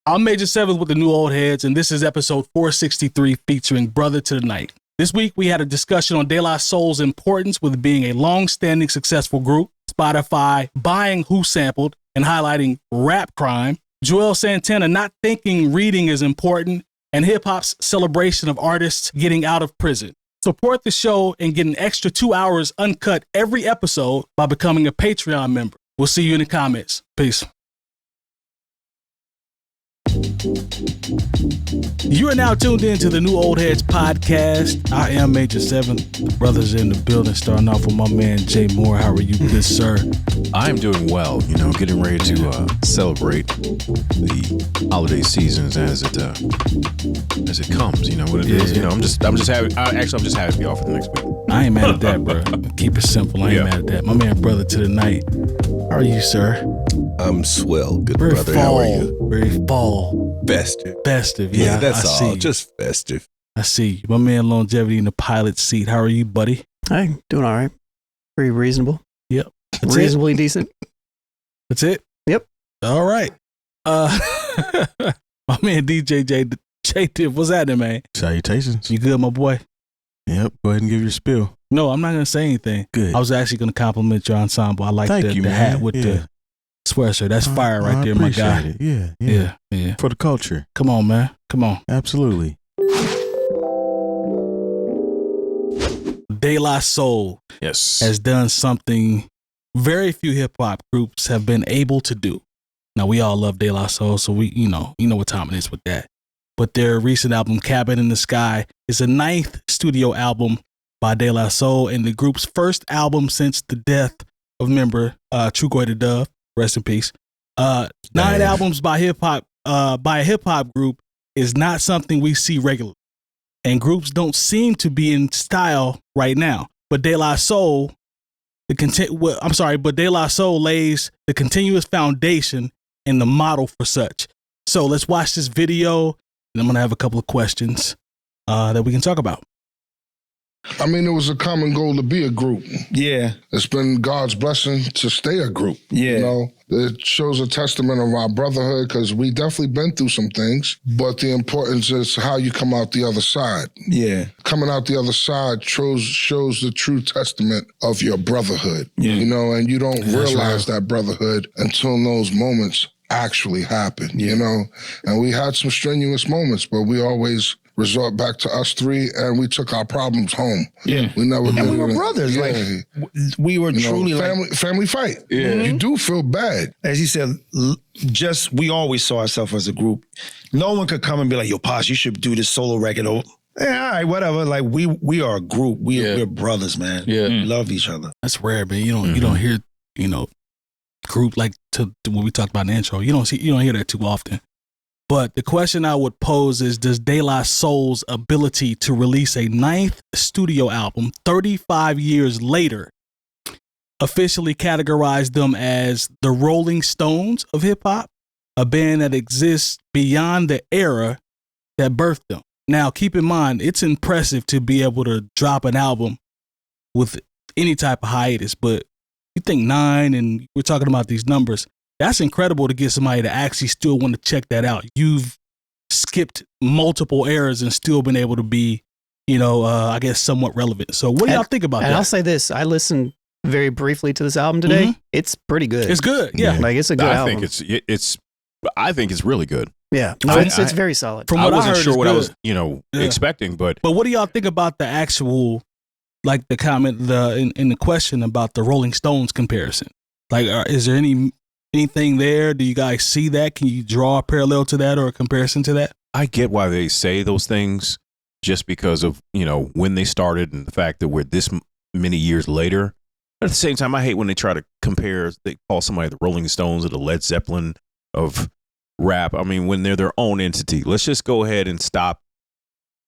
I'm Major 7 with the New Old Heads, and this is episode 463 featuring Brother to the Night. This week, we had a discussion on De La Soul's importance with being a long-standing successful group, Spotify buying WhoSampled and highlighting rap crime, Juelz Santana not thinking reading is important, and hip-hop's celebration of artists getting out of prison. Support the show and get an extra 2 hours uncut every episode by becoming a Patreon member. We'll see you in the comments. Peace. You are now tuned in to the New Old Heads podcast. I am Major 7. The brothers in the building, starting off with my man Jay Moore. How are you, good sir? I am doing well, getting ready to celebrate the holiday seasons as it comes, what it is. I'm just happy. I'm just happy to be off for the next week. I ain't mad at that, bro. Keep it simple. I ain't mad at that. My man Brother to the Night. How are you, sir? I'm swell, good very brother. Fall, how are you? Very fall. Festive, yeah. That's I all. See. Just festive. I see you. My man Lonegevity in the pilot seat. How are you, buddy? Hey, doing all right. Pretty reasonable. Yep. That's reasonably decent. That's it? Yep. All right. My man DJ Jay Diff, what's happening, man? Salutations. You good, my boy? Yep. Go ahead and give your spiel. No, I'm not going to say anything. Good. I was actually going to compliment your ensemble. I like the hat with the sweatshirt. That's fire right there, my guy. It. Yeah. For the culture. Come on, man. Come on. Absolutely. De La Soul has done something very few hip hop groups have been able to do. Now, we all love De La Soul, so you know what time it is with that. But their recent album, Cabin in the Sky, is the 9th studio album by De La Soul and the group's first album since the death of member Trugoy the Dove. Rest in peace. 9 albums by a hip hop group is not something we see regularly, and groups don't seem to be in style right now. But De La Soul, De La Soul lays the continuous foundation and the model for such. So let's watch this video, and I'm gonna have a couple of questions that we can talk about. I mean, it was a common goal to be a group. Yeah. It's been God's blessing to stay a group. Yeah. It shows a testament of our brotherhood because we definitely been through some things, but the importance is how you come out the other side. Yeah. Coming out the other side shows the true testament of your brotherhood, and you don't realize that brotherhood until those moments actually happen, and we had some strenuous moments, but we always resort back to us three, and we took our problems home. Yeah, we never. And we were brothers. Like we were truly family fight. Yeah, you do feel bad. As he said, we always saw ourselves as a group. No one could come and be like, "Yo, Posh, you should do this solo record." All right, whatever. Like we are a group. We're brothers, man. Yeah, we love each other. That's rare, man. You don't hear group like to what we talked about in the intro. You don't hear that too often. But the question I would pose is, does De La Soul's ability to release a 9th studio album 35 years later officially categorize them as the Rolling Stones of hip hop, a band that exists beyond the era that birthed them? Now, keep in mind, it's impressive to be able to drop an album with any type of hiatus, but you think 9, and we're talking about these numbers, that's incredible to get somebody to actually still want to check that out. You've skipped multiple eras and still been able to be, I guess, somewhat relevant. So what do y'all think about that? And I'll say this. I listened very briefly to this album today. Mm-hmm. It's pretty good. It's good. Yeah. Like, it's a good album. I think it's really good. Yeah. No, it's very solid. From what I wasn't sure what I was, Yeah. expecting, but what do y'all think about the actual, like the comment, in the question about the Rolling Stones comparison? Like, is there anything there? Do you guys see that? Can you draw a parallel to that or a comparison to that? I get why they say those things, just because of, when they started and the fact that we're this many years later. But at the same time, I hate when they try to compare, they call somebody the Rolling Stones or the Led Zeppelin of rap. I mean, when they're their own entity. Let's just go ahead and stop,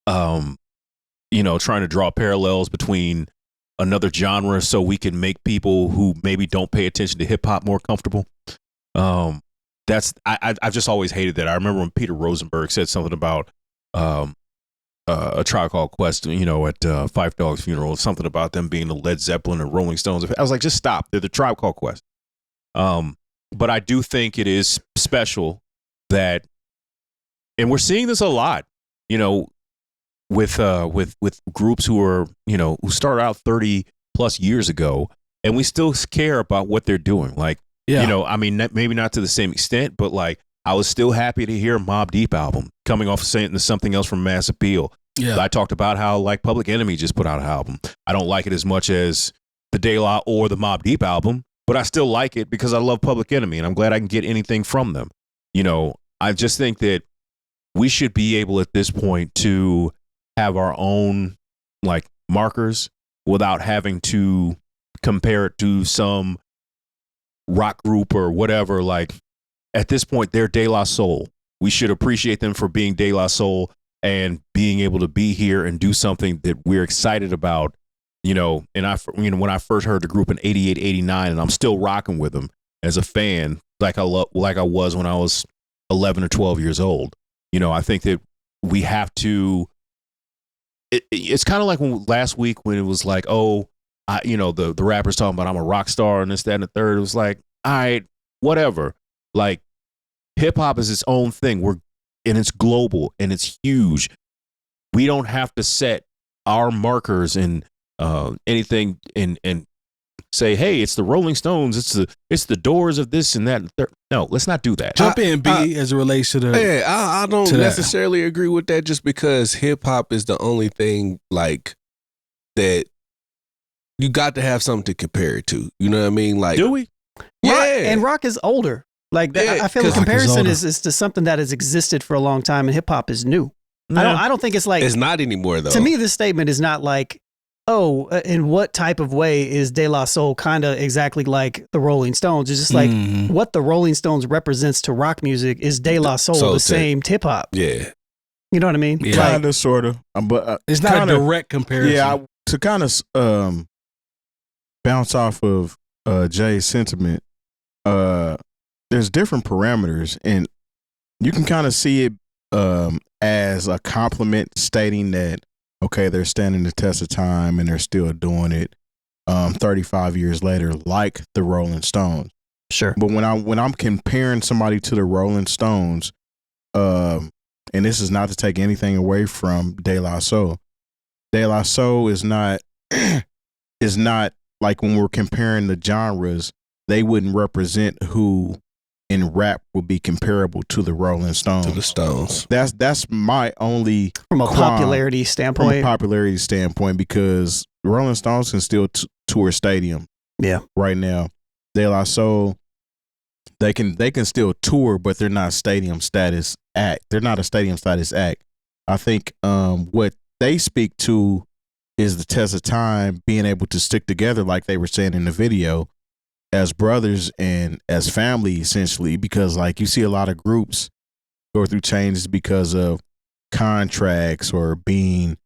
trying to draw parallels between another genre so we can make people who maybe don't pay attention to hip hop more comfortable. I've just always hated that. I remember when Peter Rosenberg said something about a Tribe Called Quest, at Five Dog's funeral, something about them being the Led Zeppelin or Rolling Stones. I was like, just stop. They're the Tribe Called Quest. But I do think it is special that and we're seeing this a lot, you know, with groups who are, you know, who started out 30 plus years ago, and we still care about what they're doing. Like, you know, I mean, maybe not to the same extent, but like, I was still happy to hear Mobb Deep album coming off of saying something else from Mass Appeal. Yeah. I talked about how like Public Enemy just put out an album. I don't like it as much as the De La or the Mobb Deep album, but I still like it because I love Public Enemy and I'm glad I can get anything from them. You know, I just think that we should be able at this point to have our own like markers without having to compare it to some rock group or whatever. Like at this point, they're De La Soul. We should appreciate them for being De La Soul and being able to be here and do something that we're excited about. You know, and when I first heard the group in 88, 89, and I'm still rocking with them as a fan, like I was when I was 11 or 12 years old. You know, I think that we have to. It's kind of like last week when it was like, oh, you know, the rappers talking about I'm a rock star and this, that, and the third. It was like, all right, whatever. Like hip hop is its own thing. And it's global and it's huge. We don't have to set our markers and anything and say, hey, it's the Rolling Stones, it's the Doors of this and that. No, let's not do that. Jump in, B, as it relates to the. Yeah, I don't necessarily agree with that just because hip hop is the only thing like that you got to have something to compare it to. You know what I mean? Like, do we? Yeah, rock is older. Like that, I feel the comparison is to something that has existed for a long time, and hip hop is new. Yeah. I don't think it's like it's not anymore though. To me, this statement is not like, oh, in what type of way is De La Soul kind of exactly like the Rolling Stones? It's just like what the Rolling Stones represents to rock music is De La Soul, the same hip hop. Yeah, you know what I mean? Yeah. Kind of, sort of, but it's not a direct comparison. Yeah, to kind of bounce off of Jay's sentiment. There's different parameters, and you can kind of see it as a compliment, stating that, okay, they're standing the test of time and they're still doing it 35 years later, like the Rolling Stones. Sure. But when I'm comparing somebody to the Rolling Stones, and this is not to take anything away from De La Soul. De La Soul is not like when we're comparing the genres, they wouldn't represent who in rap would be comparable to the Rolling Stones. To the Stones. That's my only from a popularity standpoint. From a popularity standpoint, because the Rolling Stones can still tour stadium. Yeah. Right now, De La Soul, they can still tour, but they're not stadium status act. They're not a stadium status act. I think what they speak to is the test of time, being able to stick together, like they were saying in the video, as brothers and as family, essentially, because like you see a lot of groups go through changes because of contracts or being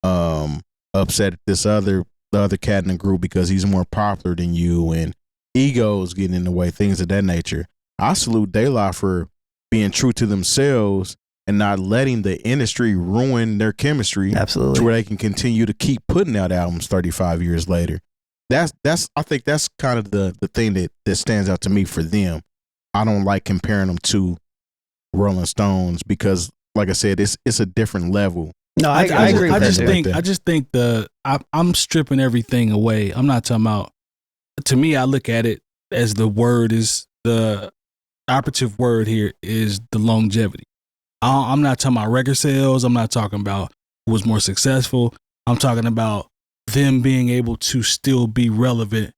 upset at the other cat in the group because he's more popular than you, and egos getting in the way, things of that nature. I salute De La for being true to themselves and not letting the industry ruin their chemistry. Absolutely. To where they can continue to keep putting out albums 35 years later. I think that's kind of the thing that stands out to me for them. I don't like comparing them to Rolling Stones because, like I said, it's a different level. No, I agree. I just think I'm stripping everything away. I'm not talking about. To me, I look at it as the operative word here is the longevity. I'm not talking about record sales. I'm not talking about who was more successful. I'm talking about them being able to still be relevant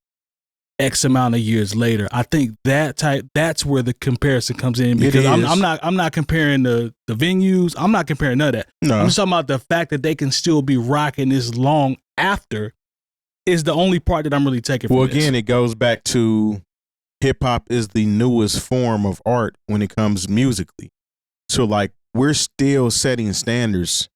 X amount of years later. I think that's where the comparison comes in, because I'm not comparing the venues. I'm not comparing none of that. No. I'm just talking about the fact that they can still be rocking this long after is the only part that I'm really taking from this. Again, it goes back to hip hop is the newest form of art when it comes musically. So like we're still setting standards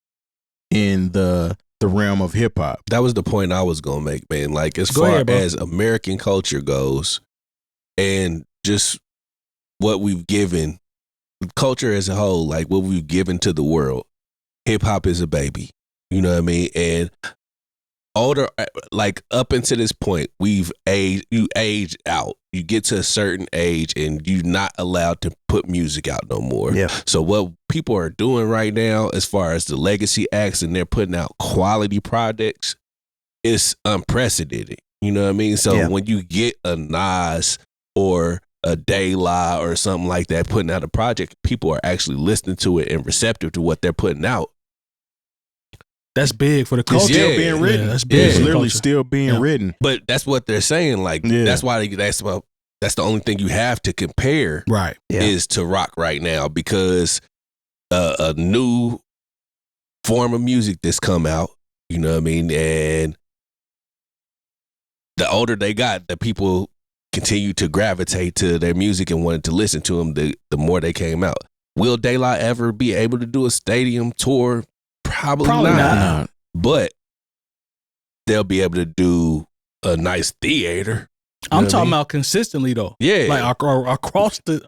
in the realm of hip hop. That was the point I was gonna make, man. Like as far as American culture goes, and just what we've given, culture as a whole, like what we've given to the world, hip hop is a baby. You know what I mean? And older, like up until this point, you age out. You get to a certain age and you're not allowed to put music out no more. Yeah. So what people are doing right now, as far as the legacy acts, and they're putting out quality products, it's unprecedented. You know what I mean? So when you get a Nas or a De La or something like that putting out a project, people are actually listening to it and receptive to what they're putting out. That's big for the culture. It's still being written. That's big. It's literally still being written. But that's what they're saying. Like that's why that's the only thing you have to compare, right? Is to rock right now, because a new form of music that's come out. You know what I mean? And the older they got, the people continue to gravitate to their music and wanted to listen to them. The more they came out. Will De La ever be able to do a stadium tour? Probably not. But they'll be able to do a nice theater. I'm talking about consistently though. Yeah, like across the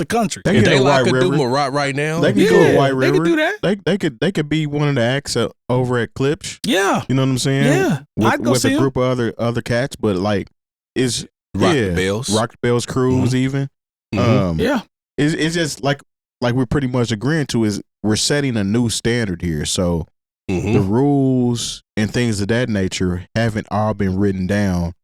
country. They if could do Marat right now, they could go to White River. They could do that. They could be one of the acts over at Klipsch. Yeah, you know what I'm saying. Yeah, I'd go see a group of other cats, but like it's Rock the Bells Cruise even. Yeah, it's just like we're pretty much agreeing to is we're setting a new standard here. So the rules and things of that nature haven't all been written down.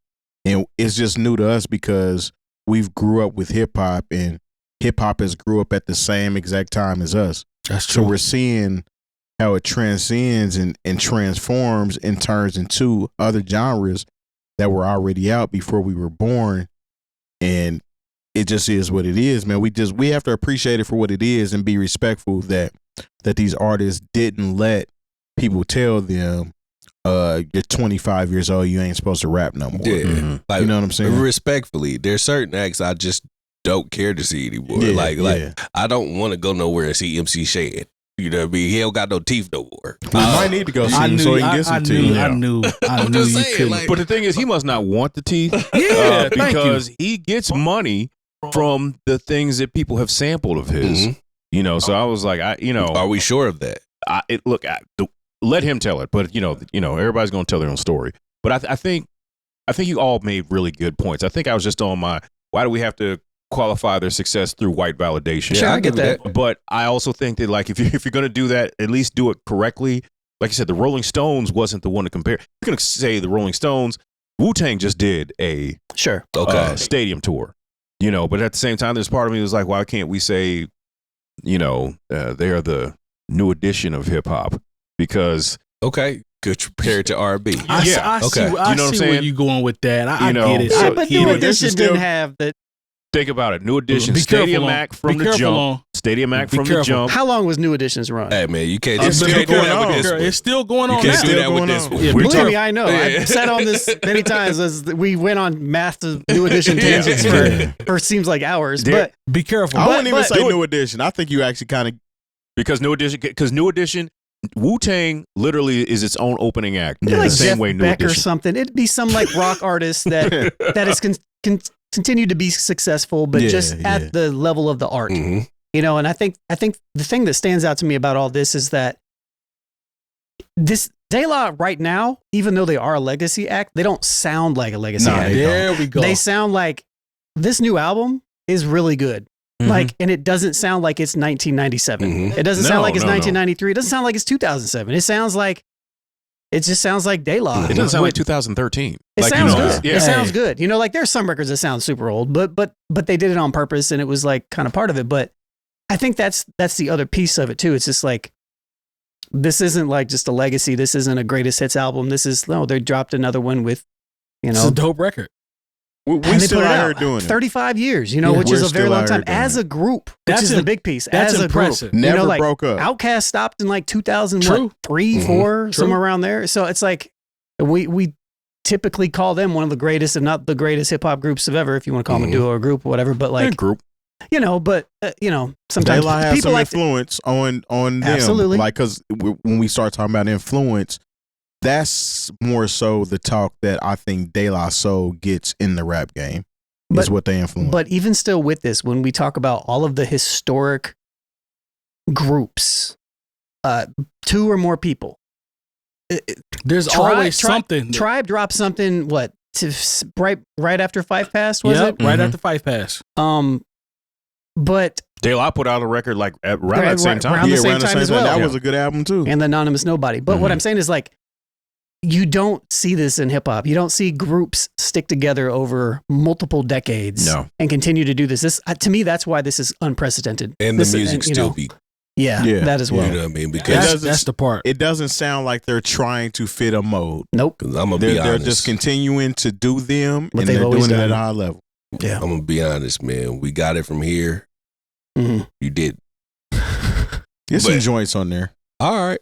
And it's just new to us because we've grew up with hip hop, and hip hop has grew up at the same exact time as us. That's true. So we're seeing how it transcends and transforms and turns into other genres that were already out before we were born. And it just is what it is, man. We have to appreciate it for what it is and be respectful that these artists didn't let people tell them, you're 25 years old, you ain't supposed to rap no more. Yeah. Like, you know what I'm saying? Respectfully, there's certain acts I just don't care to see anymore. Like I don't want to go nowhere and see MC Shan. You know what I mean? He don't got no teeth no more. We might need to go see him so he can get some teeth. I knew you couldn't. Like, but the thing is, he must not want the teeth. Because he gets money from the things that people have sampled of his. You know, so I was like, are we sure of that? Let him tell it, but you know, everybody's gonna tell their own story. But I think you all made really good points. I think I was just on why do we have to qualify their success through white validation? Sure, I get that. But I also think that like if you're gonna do that, at least do it correctly. Like you said, the Rolling Stones wasn't the one to compare. You're gonna say the Rolling Stones, Wu-Tang just did a stadium tour. You know, but at the same time, there's part of me that's like, why can't we say, they are the new edition of hip hop? Because good compared to R&B. I see where you going with that. I get it. So but New Edition didn't have that. Think about it. New Edition, Stadium Act from the jump. Stadium Act from the jump. How long was New Edition's run? Hey man, you can't it's do that with this one. It's still going on. You can't do that with this one. Yeah, believe me, I know. I've said on this many times as we went on massive New Edition tangents for seems like hours. But be careful. I wouldn't even say New Edition. I think you actually kind of because New Edition. Wu-Tang literally is its own opening act. Like the same Jeff way New Beck Edition. Or something. It'd be some like rock artist that has continued to be successful, but at the level of the art. You know, and I think the thing that stands out to me about all this is that this De La right now, even though they are a legacy act, they don't sound like a legacy act. There we go. They sound like this new album is really good. Like, and it doesn't sound like it's 1997. It doesn't sound like it's 1993. It doesn't sound like it's 2007. It just sounds like De La. It doesn't sound like 2013. It like, sounds good. Yeah. It sounds good. You know, like there's some records that sound super old, but they did it on purpose and it was like kind of part of it. But I think that's the other piece of it too. It's just like, this isn't like just a legacy. This isn't a greatest hits album. They dropped another one with, it's a dope record. We still out here doing it. 35 years, which is a very long time as a group. Which is the big piece. That's as a impressive. Group. Never broke up. Outkast stopped in like 2003, 4, somewhere around there. So it's like we typically call them one of the greatest, if not the greatest hip hop groups of ever, if you want to call them a duo or a group or whatever. But like group, sometimes they have people some influence on them. Absolutely. Like because when we start talking about influence. That's more so the talk that I think De La Soul gets in the rap game is what they influence. But even still with this, when we talk about all of the historic groups, 2 or more people, there's always something. Tribe dropped something, right after Fife passed, was it? Right after Fife passed. But De La put out a record like around that same time. Around the same time as well. That was a good album too. And the Anonymous Nobody. But what I'm saying is like, you don't see this in hip hop. You don't see groups stick together over multiple decades and continue to do this. This to me, that's why this is unprecedented. And the music still be. Yeah, that as well. You know what I mean? Because that's the part. It doesn't sound like they're trying to fit a mode. Nope. I'm gonna be honest. They're just continuing to do them, What and they've they're always doing it at done. a high level. Yeah. I'm gonna be honest, man. We got it from here. Mm-hmm. You did. There's some joints on there. All right.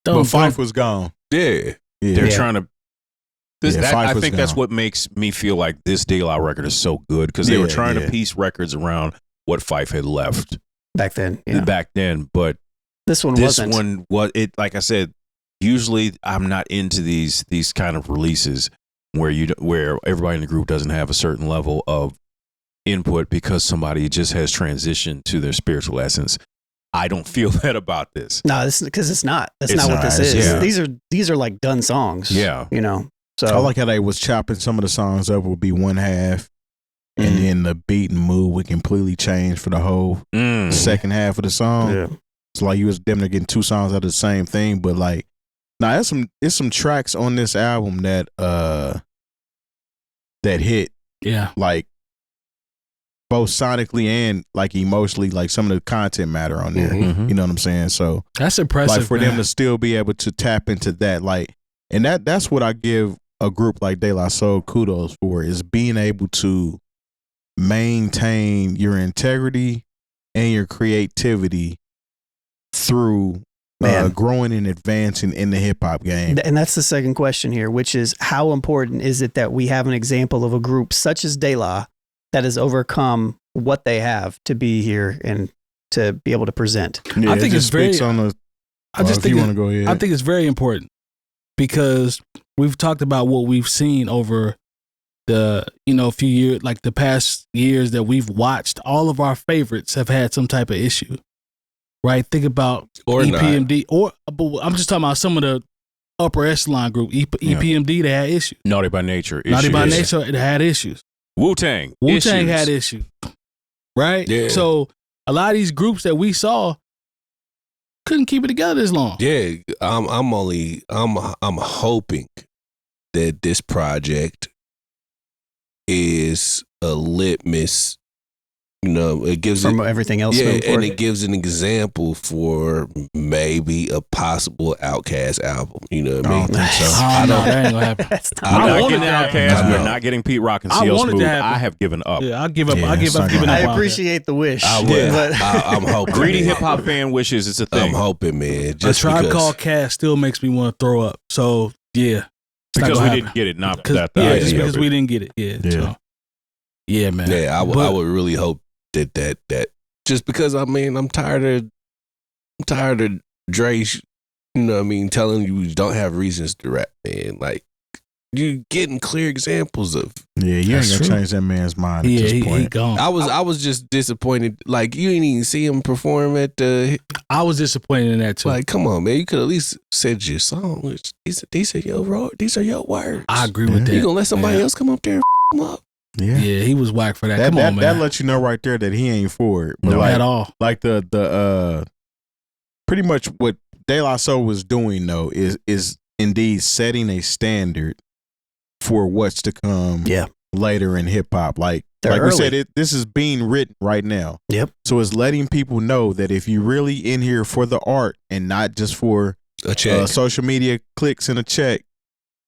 But Fife was gone. Yeah. They're trying to. I Fife think was that's gone. what makes me feel like this De La record is so good because they were trying to piece records around what Fife had left back then. But this one wasn't. Like I said, usually I'm not into these kind of releases where everybody in the group doesn't have a certain level of input because somebody just has transitioned to their spiritual essence. I don't feel that about this. No, this because it's not. That's not what this is. Yeah. These are like done songs. Yeah. You know. So I like how they was chopping some of the songs up would be one half, and then the beat and mood would completely change for the whole second half of the song. Yeah. It's like you was damn near getting two songs out of the same thing, but like, now there's some tracks on this album that hit. Yeah. Like both sonically and like emotionally, like some of the content matter on there. Mm-hmm. You know what I'm saying? So that's impressive. Like for them to still be able to tap into that, like, and that's what I give a group like De La Soul kudos for, is being able to maintain your integrity and your creativity through growing and advancing in the hip hop game. And that's the second question here, which is how important is it that we have an example of a group such as De La that has overcome what they have to be here and to be able to present? Yeah, I think it's very. I just think you want to go ahead. I think it's very important because we've talked about what we've seen over the few years, like the past years that we've watched. All of our favorites have had some type of issue, right? Think about EPMD, but I'm just talking about some of the upper echelon group. EPMD, they had issues. Naughty by Nature. Naughty by Nature, it had issues. Wu-Tang had issues, right? Yeah. So a lot of these groups that we saw couldn't keep it together as long. Yeah, I'm hoping that this project is a litmus. It gives from everything else. Yeah, and it gives an example for maybe a possible Outkast album. You know what I mean? That ain't gonna happen. I'm not getting Outkast. We're not getting Pete Rock and CL Smooth. I have given up. Yeah, I'll give up. I'll give up. I appreciate the wish. I'm hoping. Greedy hip hop fan wishes it's a thing. I'm hoping, man. A Tribe Called Cast still makes me want to throw up. So yeah, because we didn't get it, not that. Just because we didn't get it. Yeah. So, yeah, man. Yeah, I would really hope that just because I'm tired of Dre, telling you don't have reasons to rap, man. Like, you getting clear examples of. Yeah, you ain't gonna change that man's mind at this point. He gone. I was just disappointed. Like, you didn't even see him perform at the. I was disappointed in that too. Like, come on, man. You could at least said your song. These are your words. I agree with that. You gonna let somebody else come up there and f*** him up? Yeah, he was whack for that. Come on, man. That lets you know right there that he ain't for it. But at all. Like the pretty much what De La Soul was doing though is indeed setting a standard for what's to come. Later in hip hop. Like we said, this is being written right now. Yep. So it's letting people know that if you're really in here for the art and not just for a check, social media clicks and a check,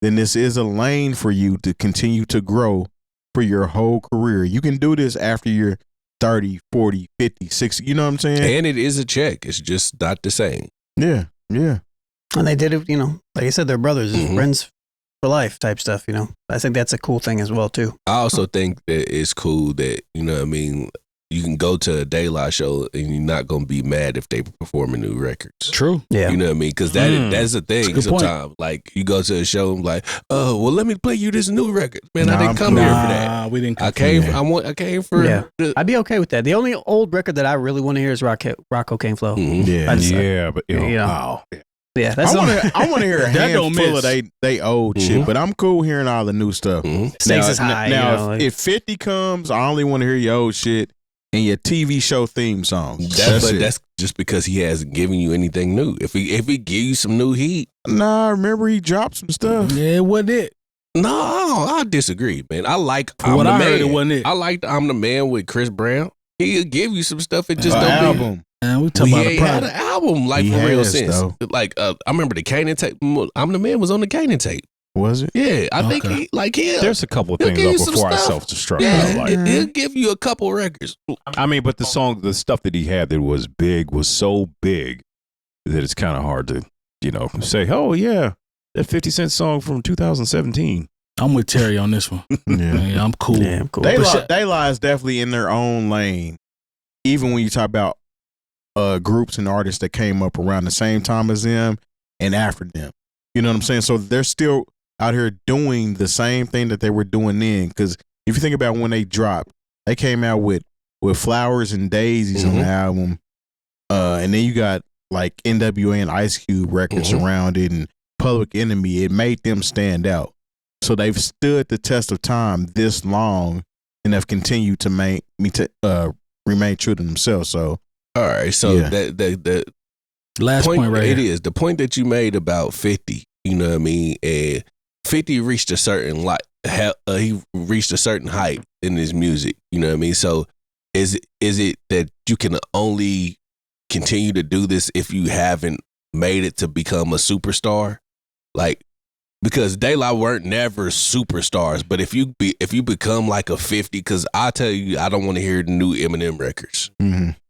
then this is a lane for you to continue to grow for your whole career. You can do this after you're 30, 40, 50, 60. You know what I'm saying? And it is a check. It's just not the same. Yeah. Yeah. And they did it, like I said, they're brothers, friends for life type stuff, I think that's a cool thing as well, too. I also think that it's cool that, you can go to a De La show and you're not going to be mad if they performing new records. True. Yeah. You know what I mean? Because that's the thing sometimes. Like, you go to a show and like, oh, well, let me play you this new record. Man, I didn't come here for that. We didn't come I came for I'd be okay with that. The only old record that I really want to hear is Rock Cocaine Flow. Mm-hmm. But wow. Yeah, that's I want to hear a handful of they old shit, but I'm cool hearing all the new stuff. Stakes is high. Now, if 50 comes, I only want to hear your old shit. and your TV show theme songs. That's just because he hasn't given you anything new. If he give you some new heat. Nah, remember he dropped some stuff. Yeah, it wasn't it. No, I disagree, man. I like From what I heard, it Man. wasn't it. I like I'm the Man with Chris Brown. He'll give you some stuff. It just don't album. And we talking about he the had an product. album like He for real has, sense. though. Like I remember the Kanan tape. I'm the Man was on the Kanan tape. Was it? Yeah, I think Okay. he like him. There's a couple of He'll things give you though some before I stuff. self-destruct. Yeah, Like, he'll give you a couple records. I mean, but the stuff that he had that was big was so big that it's kind of hard to, say, oh yeah, that 50 Cent song from 2017. I'm with Terry on this one. Yeah, I'm cool. Yeah, I'm cool. They But Lie is definitely in their own lane. Even when you talk about groups and artists that came up around the same time as them and after them. You know what I'm saying? So they're still out here doing the same thing that they were doing then. Because if you think about when they dropped, they came out with Flowers and Daisies on the album. And then you got like NWA and Ice Cube records around it and Public Enemy. It made them stand out. So they've stood the test of time this long and have continued to remain true to themselves. So, all right. So Yeah. the Last point right it here. is the point that you made about 50. You know what I mean? And 50 reached a certain he reached a certain height in his music. You know what I mean? So is it that you can only continue to do this if you haven't made it to become a superstar? Like, because De La weren't never superstars, but if you become like a 50, because I tell you, I don't want to hear new Eminem records.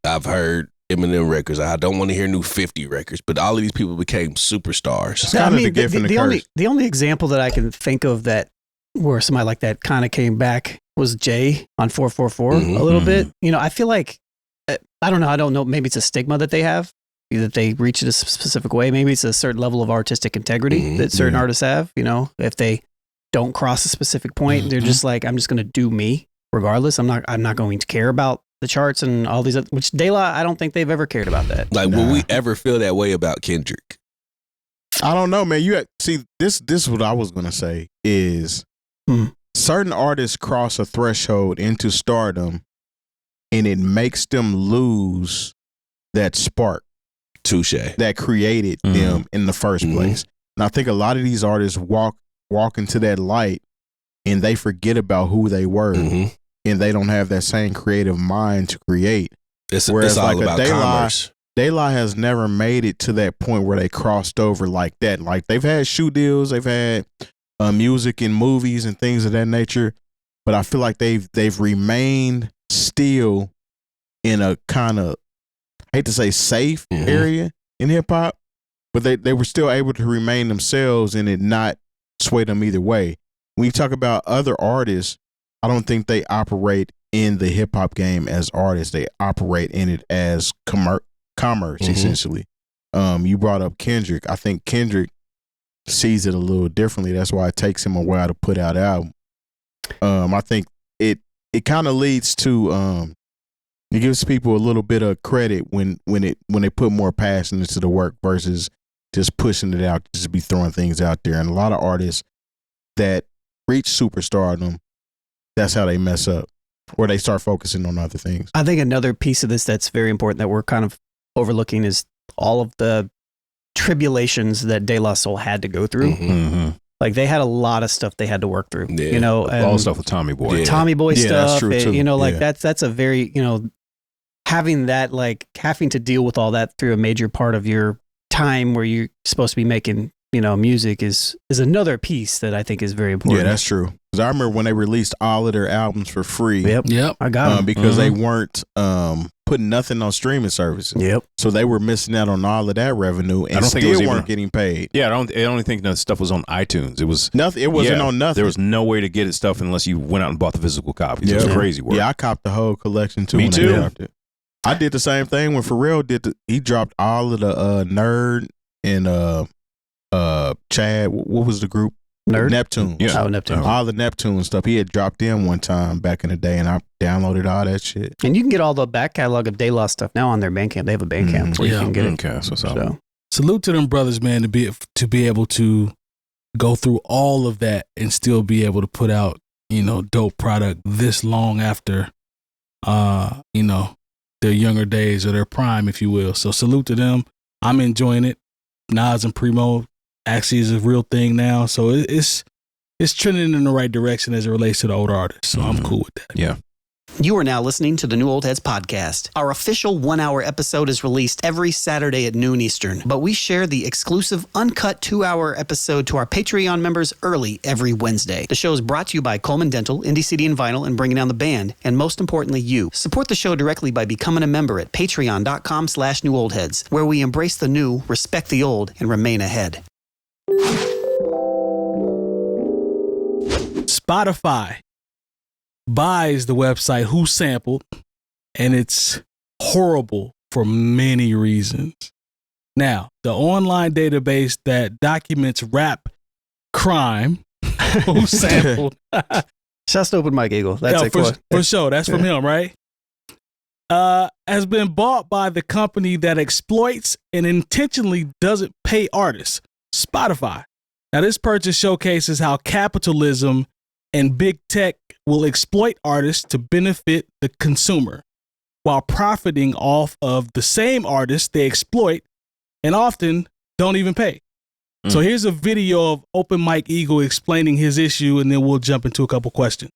I've heard Eminem records. I don't want to hear new 50 records, but all of these people became superstars. it's kind of the gift and the curse. The only example that I can think of that where somebody like that kind of came back was Jay on 444 a little bit. I feel like, I don't know. Maybe it's a stigma that they have, that they reach it a specific way. Maybe it's a certain level of artistic integrity that certain artists have. If they don't cross a specific point, they're just like, I'm just going to do me regardless. I'm not going to care about the charts and all these other, which De La, I don't think they've ever cared about that. Like, will we ever feel that way about Kendrick? I don't know, man. See, this is what I was going to say is certain artists cross a threshold into stardom and it makes them lose that spark. Touche. That created them in the first place. And I think a lot of these artists walk into that light and they forget about who they were and they don't have that same creative mind to create. It's all about commerce. De La has never made it to that point where they crossed over like that. Like they've had shoe deals, they've had music and movies and things of that nature, but I feel like they've remained still in a kind of, I hate to say safe area in hip hop, but they were still able to remain themselves and it not sway them either way. When you talk about other artists, I don't think they operate in the hip hop game as artists. They operate in it as commerce, essentially. You brought up Kendrick. I think Kendrick sees it a little differently. That's why it takes him a while to put out an album. I think it kind of leads to it gives people a little bit of credit when they put more passion into the work versus just pushing it out, just be throwing things out there. And a lot of artists that reach superstardom, that's how they mess up, or they start focusing on other things. I think another piece of this that's very important that we're kind of overlooking is all of the tribulations that De La Soul had to go through. Like they had a lot of stuff they had to work through, and all the stuff with Tommy Boy. Tommy Boy stuff, that's true too. That's a very, having that, like having to deal with all that through a major part of your time where you're supposed to be making, music is another piece that I think is very important. Yeah, that's true. Because I remember when they released all of their albums for free. Yep. I got them. Because they weren't putting nothing on streaming services. Yep. So they were missing out on all of that revenue and still weren't getting paid. Yeah, I don't think that stuff was on iTunes. It was nothing. It wasn't on nothing. There was no way to get it stuff unless you went out and bought the physical copies. It was crazy work. Yeah, I copped the whole collection too. Me when too. They dropped it. I did the same thing when Pharrell did. He dropped all of the Nerd and Chad. What was the group? Nerd? Neptune. Yeah. Oh, Neptune. All the Neptune stuff. He had dropped in one time back in the day, and I downloaded all that shit. And you can get all the back catalog of De La stuff now on their Bandcamp. They have a Bandcamp where you can get it. Okay, So Salute to them brothers, man, to be able to go through all of that and still be able to put out, dope product this long after you know, their younger days or their prime, if you will. So salute to them. I'm enjoying it. Nas and Primo actually is a real thing now. So it's trending in the right direction as it relates to the older artists. So I'm cool with that. Yeah. You are now listening to the New Old Heads podcast. Our official 1-hour episode is released every Saturday at noon Eastern, but we share the exclusive uncut 2-hour episode to our Patreon members early every Wednesday. The show is brought to you by Coleman Dental, Indie CD and Vinyl, and Bringing Down the Band, and most importantly, you. Support the show directly by becoming a member at patreon.com/newoldheads, where we embrace the new, respect the old, and remain ahead. Spotify buys the website WhoSampled, and it's horrible for many reasons. Now, the online database that documents rap crime, WhoSampled, Just open Mike Eagle. That's it. For sure. That's from him, right? Has been bought by the company that exploits and intentionally doesn't pay artists, Spotify. Now, this purchase showcases how capitalism and big tech will exploit artists to benefit the consumer while profiting off of the same artists they exploit and often don't even pay. So here's a video of Open Mike Eagle explaining his issue, and then we'll jump into a couple questions.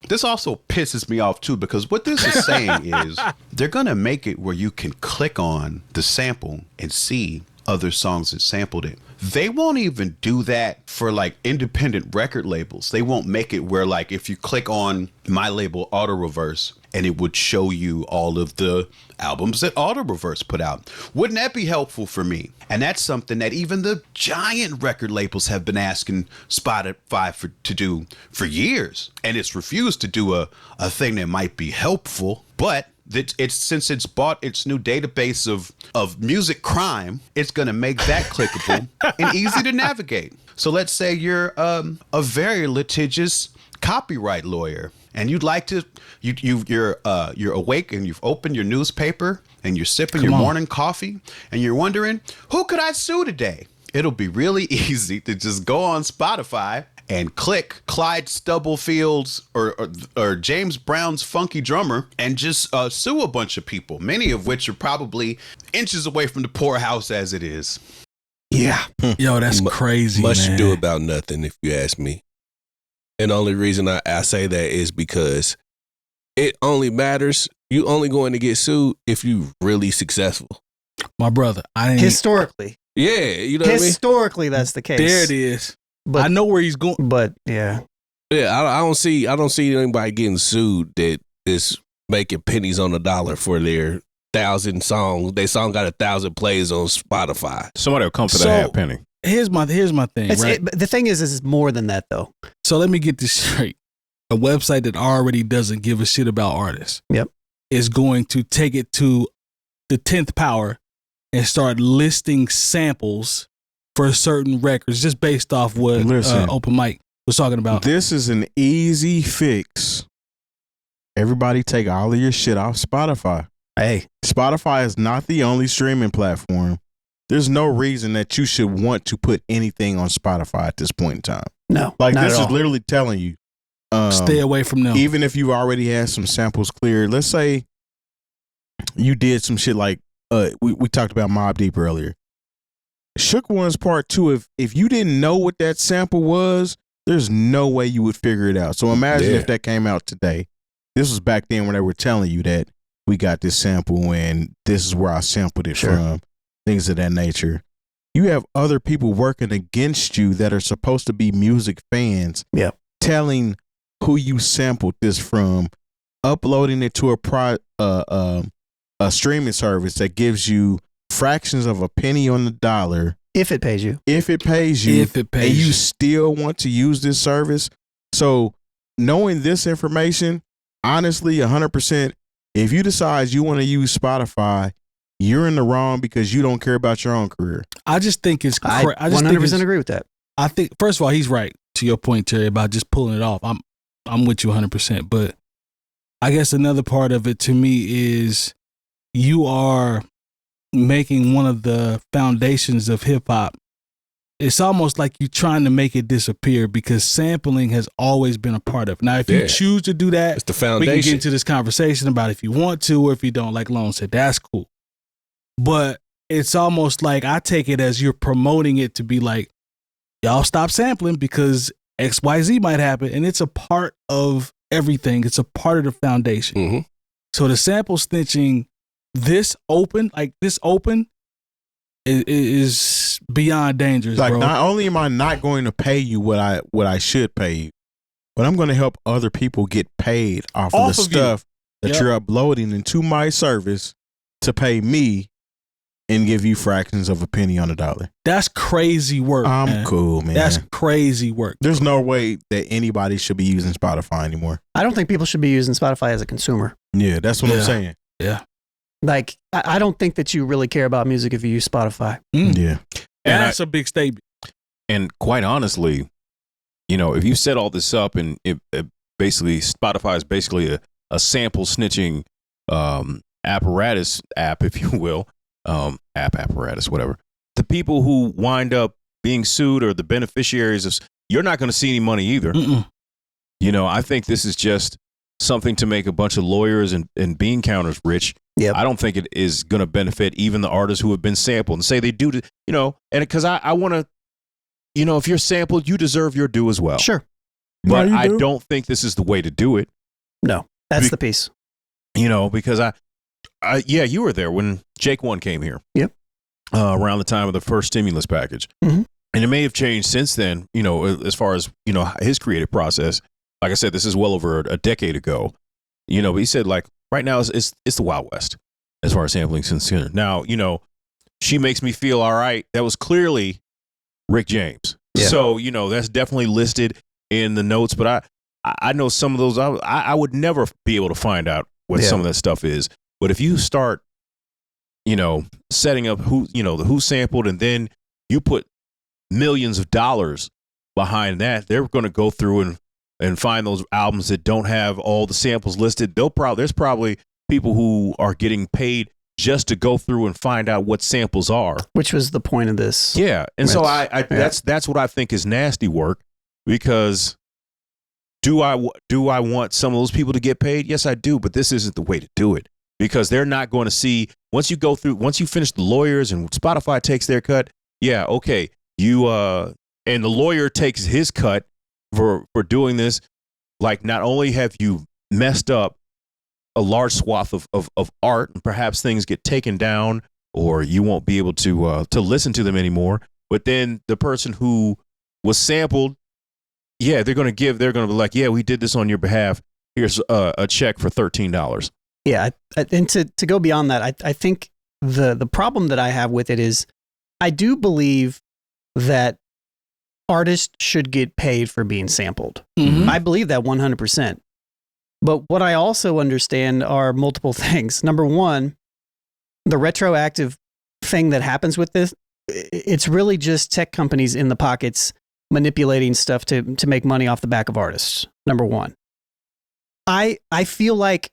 This also pisses me off too, because what this is saying is they're going to make it where you can click on the sample and see other songs that sampled it. They won't even do that for like independent record labels. They won't make it where like if you click on my label Auto Reverse and it would show you all of the albums that Auto Reverse put out. Wouldn't that be helpful for me? And that's something that even the giant record labels have been asking Spotify to do for years. And it's refused to do a thing that might be helpful, but since it's bought its new database of music crime, it's going to make that clickable and easy to navigate. So let's say you're a very litigious copyright lawyer, and you'd like to you're awake and you've opened your newspaper and you're sipping your morning coffee and you're wondering, who could I sue today? It'll be really easy to just go on Spotify and click Clyde Stubblefield's or James Brown's Funky Drummer and just sue a bunch of people, many of which are probably inches away from the poorhouse as it is. Yeah. Yo, that's crazy, Much man. ado about nothing, if you ask me. And the only reason I say that is because it only matters. You only going to get sued if you really successful. My brother, historically. Yeah, you know what I mean? Historically, that's the case. There it is. But I know where he's going. But yeah. Yeah, I don't see anybody getting sued that is making pennies on the dollar for their 1,000 songs. Their song got 1,000 plays on Spotify. Somebody will come for that half penny. Here's my thing, right? The thing is, it's more than that, though. So let me get this straight. A website that already doesn't give a shit about artists is going to take it to the 10th power and start listing samples for certain records just based off what Open Mic was talking about. This is an easy fix. Everybody take all of your shit off Spotify. Hey, Spotify is not the only streaming platform. There's no reason that you should want to put anything on Spotify at this point in time. No, like this is literally telling you, stay away from them. Even if you already had some samples cleared. Let's say you did some shit like we talked about Mobb Deep earlier. Shook One's Part 2, if you didn't know what that sample was, there's no way you would figure it out. So imagine if that came out today. This was back then when they were telling you that we got this sample and this is where I sampled it from, things of that nature. You have other people working against you that are supposed to be music fans, telling who you sampled this from, uploading it to a streaming service that gives you fractions of a penny on the dollar. If it pays you. And you still want to use this service. So knowing this information, honestly, 100%, if you decide you want to use Spotify, you're in the wrong because you don't care about your own career. I just think it's I 100% agree with that. I think, first of all, he's right to your point, Terry, about just pulling it off. I'm with you 100%. But I guess another part of it to me is you are making one of the foundations of hip hop it's almost like you're trying to make it disappear because sampling has always been a part of it. Now, if you choose to do that, it's the foundation. We can get into this conversation about if you want to or if you don't, like Lone said, that's cool. But it's almost like I take it as you're promoting it to be like, y'all stop sampling because XYZ might happen. And it's a part of everything. It's a part of the foundation. Mm-hmm. So the sample snitching this open is beyond dangerous, like, bro. not only am I not going to pay you what I should pay you, but I'm going to help other people get paid off of the stuff that you're uploading into my service to pay me and give you fractions of a penny on the dollar. That's crazy work. I'm cool, man. That's crazy work. There's no way that anybody should be using Spotify anymore. I don't think people should be using Spotify as a consumer. Yeah, that's what I'm saying. Yeah. Like, I don't think that you really care about music if you use Spotify. Yeah. And that's a big statement. And quite honestly, you know, if you set all this up and it basically, Spotify is basically a sample snitching apparatus app, if you will, apparatus, whatever. The people who wind up being sued or the beneficiaries of, you're not going to see any money either. Mm-mm. You know, I think this is just something to make a bunch of lawyers and bean counters rich. Yep. I don't think it is going to benefit even the artists who have been sampled and say they do, you know, and because I want to, you know, if you're sampled, you deserve your due as well. Sure. But I don't think this is the way to do it. No, that's the piece. You know, because yeah, you were there when Jake One came here. Yep. Around the time of the first stimulus package. Mm-hmm. And it may have changed since then, you know, as far as, you know, his creative process. Like I said, this is well over a decade ago. You know, but he said, like, right now it's the Wild West as far as sampling is concerned. Now, you know, She Makes Me Feel All Right. That was clearly Rick James. Yeah. So, you know, that's definitely listed in the notes. But I know some of those, I would never be able to find out what some of that stuff is. But if you start, you know, setting up who sampled, and then you put millions of dollars behind that, they're going to go through and find those albums that don't have all the samples listed. There's probably people who are getting paid just to go through and find out what samples are. Which was the point of this. Yeah. And so that's what I think is nasty work, because do I want some of those people to get paid? Yes, I do. But this isn't the way to do it, because they're not going to see, once you finish the lawyers and Spotify takes their cut. Yeah. Okay. And the lawyer takes his cut for doing this. Like, not only have you messed up a large swath of art, and perhaps things get taken down or you won't be able to listen to them anymore, but then the person who was sampled, yeah, they're going to be like, yeah, we did this on your behalf. Here's a check for $13. Yeah. And to go beyond that, I think the problem that I have with it is, I do believe that artists should get paid for being sampled. Mm-hmm. I believe that 100%. But what I also understand are multiple things. Number one, the retroactive thing that happens with this, it's really just tech companies in the pockets manipulating stuff to make money off the back of artists. Number one. I feel like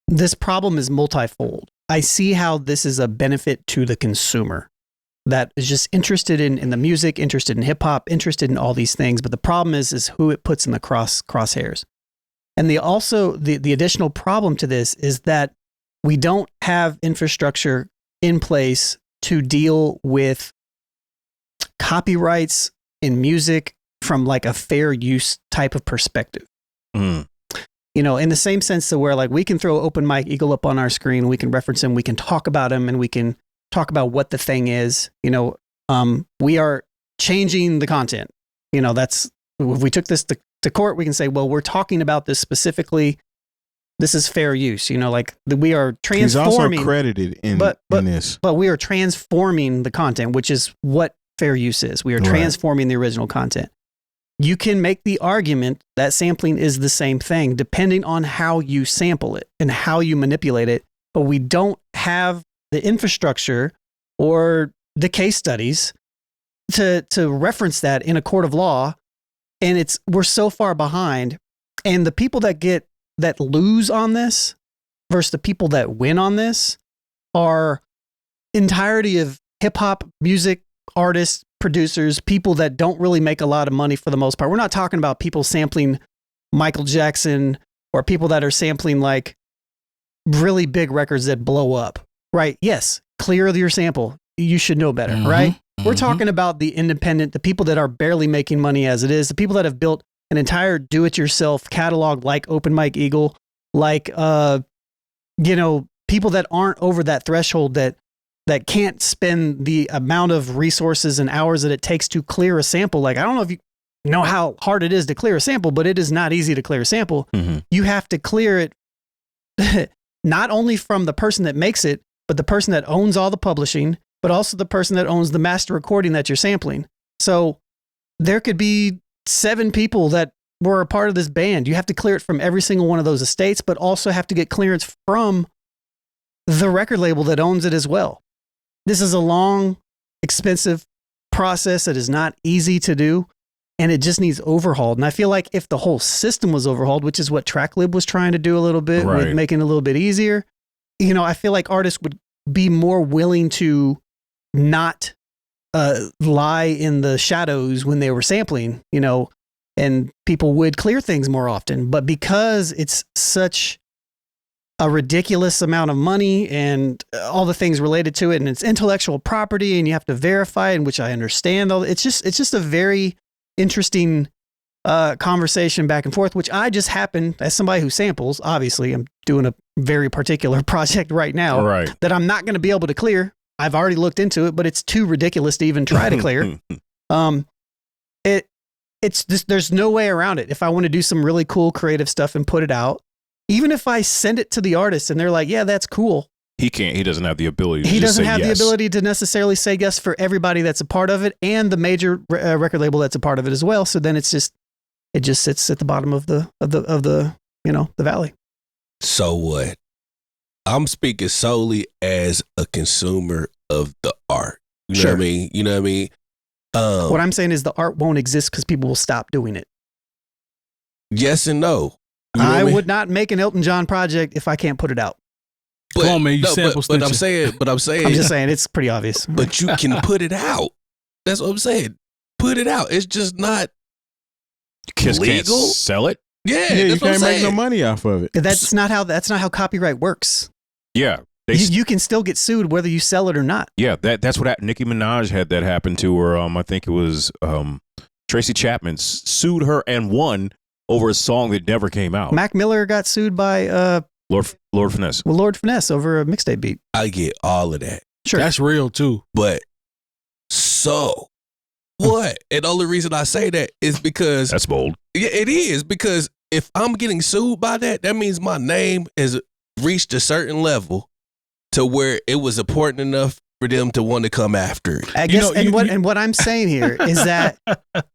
this problem is multifold. I see how this is a benefit to the consumer that is just interested in the music, interested in hip hop, interested in all these things. But the problem is who it puts in the crosshairs. And the additional problem to this is that we don't have infrastructure in place to deal with copyrights in music from like a fair use type of perspective. Mm. You know, in the same sense to where, like, we can throw Open Mike Eagle up on our screen, we can reference him, we can talk about him, and we can talk about what the thing is. You know, we are changing the content. You know, that's, if we took this to court, we can say, well, we're talking about this specifically. This is fair use. You know, like, we are transforming. He's also credited in this. But we are transforming the content, which is what fair use is. We are transforming the original content. You can make the argument that sampling is the same thing, depending on how you sample it and how you manipulate it. But we don't have the infrastructure or the case studies to reference that in a court of law. And we're so far behind. And the people that lose on this versus the people that win on this are entirety of hip hop music artists, producers, people that don't really make a lot of money for the most part. We're not talking about people sampling Michael Jackson or people that are sampling like really big records that blow up, right? Yes, clear your sample. You should know better, right? We're talking about the independent, the people that are barely making money as it is, the people that have built an entire do-it-yourself catalog like Open Mike Eagle, like, people that aren't over that threshold that can't spend the amount of resources and hours that it takes to clear a sample. Like, I don't know if you know how hard it is to clear a sample, but it is not easy to clear a sample. You have to clear it not only from the person that makes it, but the person that owns all the publishing, but also the person that owns the master recording that you're sampling. So there could be 7 people that were a part of this band. You have to clear it from every single one of those estates, but also have to get clearance from the record label that owns it as well. This is a long, expensive process that is not easy to do, and it just needs overhauled. And I feel like if the whole system was overhauled, which is what TrackLib was trying to do a little bit, with making it a little bit easier, I feel like artists would be more willing to not lie in the shadows when they were sampling, and people would clear things more often. But because it's such a ridiculous amount of money and all the things related to it, and it's intellectual property, and you have to verify, in which I understand, it's just a very interesting conversation back and forth, which I just happen, as somebody who samples, obviously I'm doing a very particular project right now that I'm not going to be able to clear. I've already looked into it, but it's too ridiculous to even try to clear. It's just, there's no way around it. If I want to do some really cool creative stuff and put it out, even if I send it to the artist and they're like, yeah, that's cool. He doesn't have the ability to He doesn't have yes. the ability to necessarily say yes for everybody that's a part of it and the major record label that's a part of it as well. So then it just sits at the bottom of the the valley. So what? I'm speaking solely as a consumer of the art. You know what I mean? You know what I mean? What I'm saying is the art won't exist because people will stop doing it. Yes and no. You know I would not make an Elton John project if I can't put it out. But, come on, man, you sample but I'm saying, I'm just saying it's pretty obvious. But you can put it out. That's what I'm saying. Put it out. It's just not legal. Can't sell it. Yeah, you that's what I'm can't make saying. no money off of it. That's not how copyright works. Yeah. You can still get sued whether you sell it or not. Yeah, that's what happened. Nicki Minaj had that happen to her. I think it was Tracy Chapman sued her and won over a song that never came out. Mac Miller got sued by Lord Finesse. Well, Lord Finesse over a mixtape beat. I get all of that. Sure. That's real too. But so what? And the only reason I say that is because that's bold. Yeah, it is, because if I'm getting sued by that, that means my name has reached a certain level to where it was important enough for them to want to come after it. I guess, what I'm saying here is that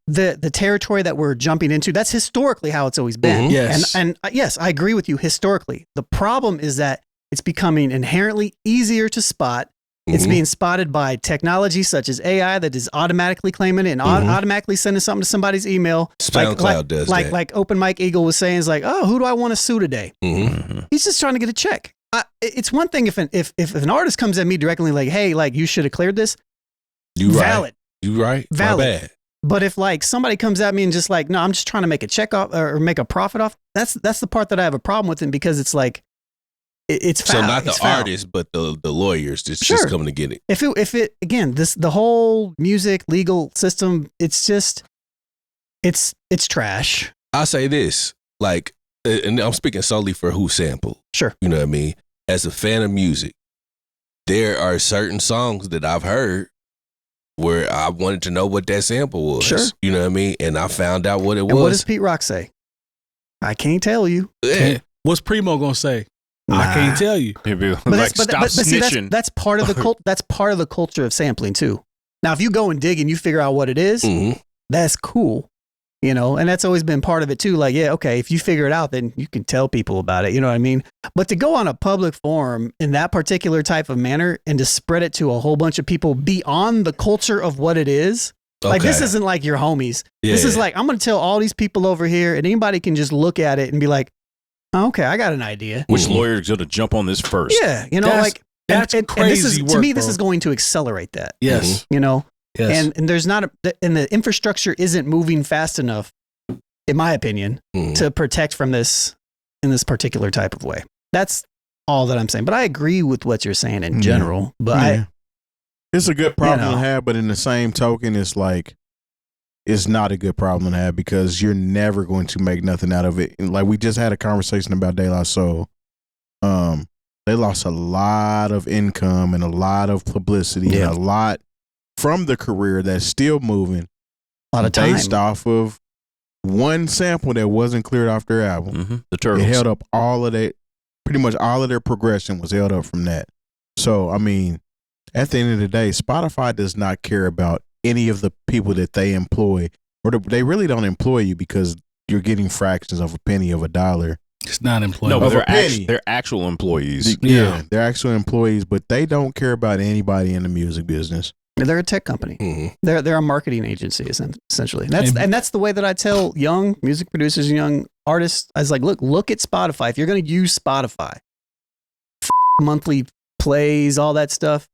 the territory that we're jumping into, that's historically how it's always been. Mm-hmm. Yes. And yes, I agree with you historically. The problem is that it's becoming inherently easier to spot. It's being spotted by technology such as AI that is automatically claiming it and automatically sending something to somebody's email. SoundCloud does that. Like Open Mike Eagle was saying, is like, oh, who do I want to sue today? He's just trying to get a check. It's one thing if an artist comes at me directly like, hey, like you should have cleared this. Valid. You right. Valid. My bad. But if like somebody comes at me and just like, no, I'm just trying to make a check off or make a profit off. That's the part that I have a problem with, because it's like, it's foul. So not the artist, but the lawyers just coming to get it. If it again, the whole music legal system, it's just, it's trash. I'll say this, like, and I'm speaking solely for WhoSampled. Sure. You know what I mean? As a fan of music, there are certain songs that I've heard where I wanted to know what that sample was. Sure. You know what I mean? And I found out what it was. And what does Pete Rock say? I can't tell you. Yeah. What's Primo gonna say? I can't tell you. But see, that's part of the that's part of the culture of sampling too. Now, if you go and dig and you figure out what it is, that's cool. You know, and that's always been part of it too. Like, yeah, okay, if you figure it out, then you can tell people about it. You know what I mean? But to go on a public forum in that particular type of manner and to spread it to a whole bunch of people beyond the culture of what it is, like this isn't like your homies. Yeah. This is like, I'm going to tell all these people over here, and anybody can just look at it and be like, oh, okay, I got an idea. Which lawyer is going to jump on this first? Yeah, you know, that's crazy and this is, work, to me, bro. this is going to accelerate that. Yes. You know? Yes. And there's not and the infrastructure isn't moving fast enough, in my opinion, to protect from this in this particular type of way. That's all that I'm saying. But I agree with what you're saying in general. But it's a good problem to have, but in the same token, it's like it's not a good problem to have because you're never going to make nothing out of it. And like we just had a conversation about De La Soul. They lost a lot of income and a lot of publicity and a lot from the career that's still moving. A lot of time. Based off of one sample that wasn't cleared off their album. The Turtles. It held up all of that. Pretty much all of their progression was held up from that. So, I mean, at the end of the day, Spotify does not care about any of the people that they employ, or they really don't employ you because you're getting fractions of a penny of a dollar. It's not employee. No, but penny. they're actual employees. Yeah, they're actual employees, but they don't care about anybody in the music business. They're a tech company. They're a marketing agency, essentially. And that's the way that I tell young music producers and young artists. I was like, look at Spotify. If you're going to use Spotify, monthly plays, all that stuff,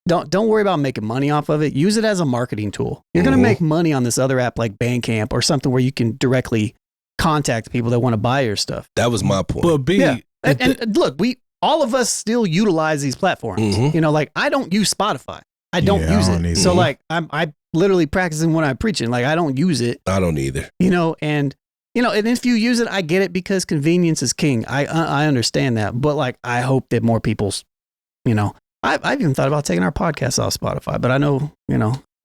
don't worry about making money off of it. Use it as a marketing tool. You're going to make money on this other app like Bandcamp or something where you can directly contact people that want to buy your stuff. That was my point. But and look, all of us still utilize these platforms. You know, like I don't use Spotify. I don't use it. So like I literally practicing when I'm preaching. Like I don't use it. I don't either. You know, and if you use it, I get it because convenience is king. I understand that. But like I hope that more people's, I've even thought about taking our podcast off Spotify, but I know,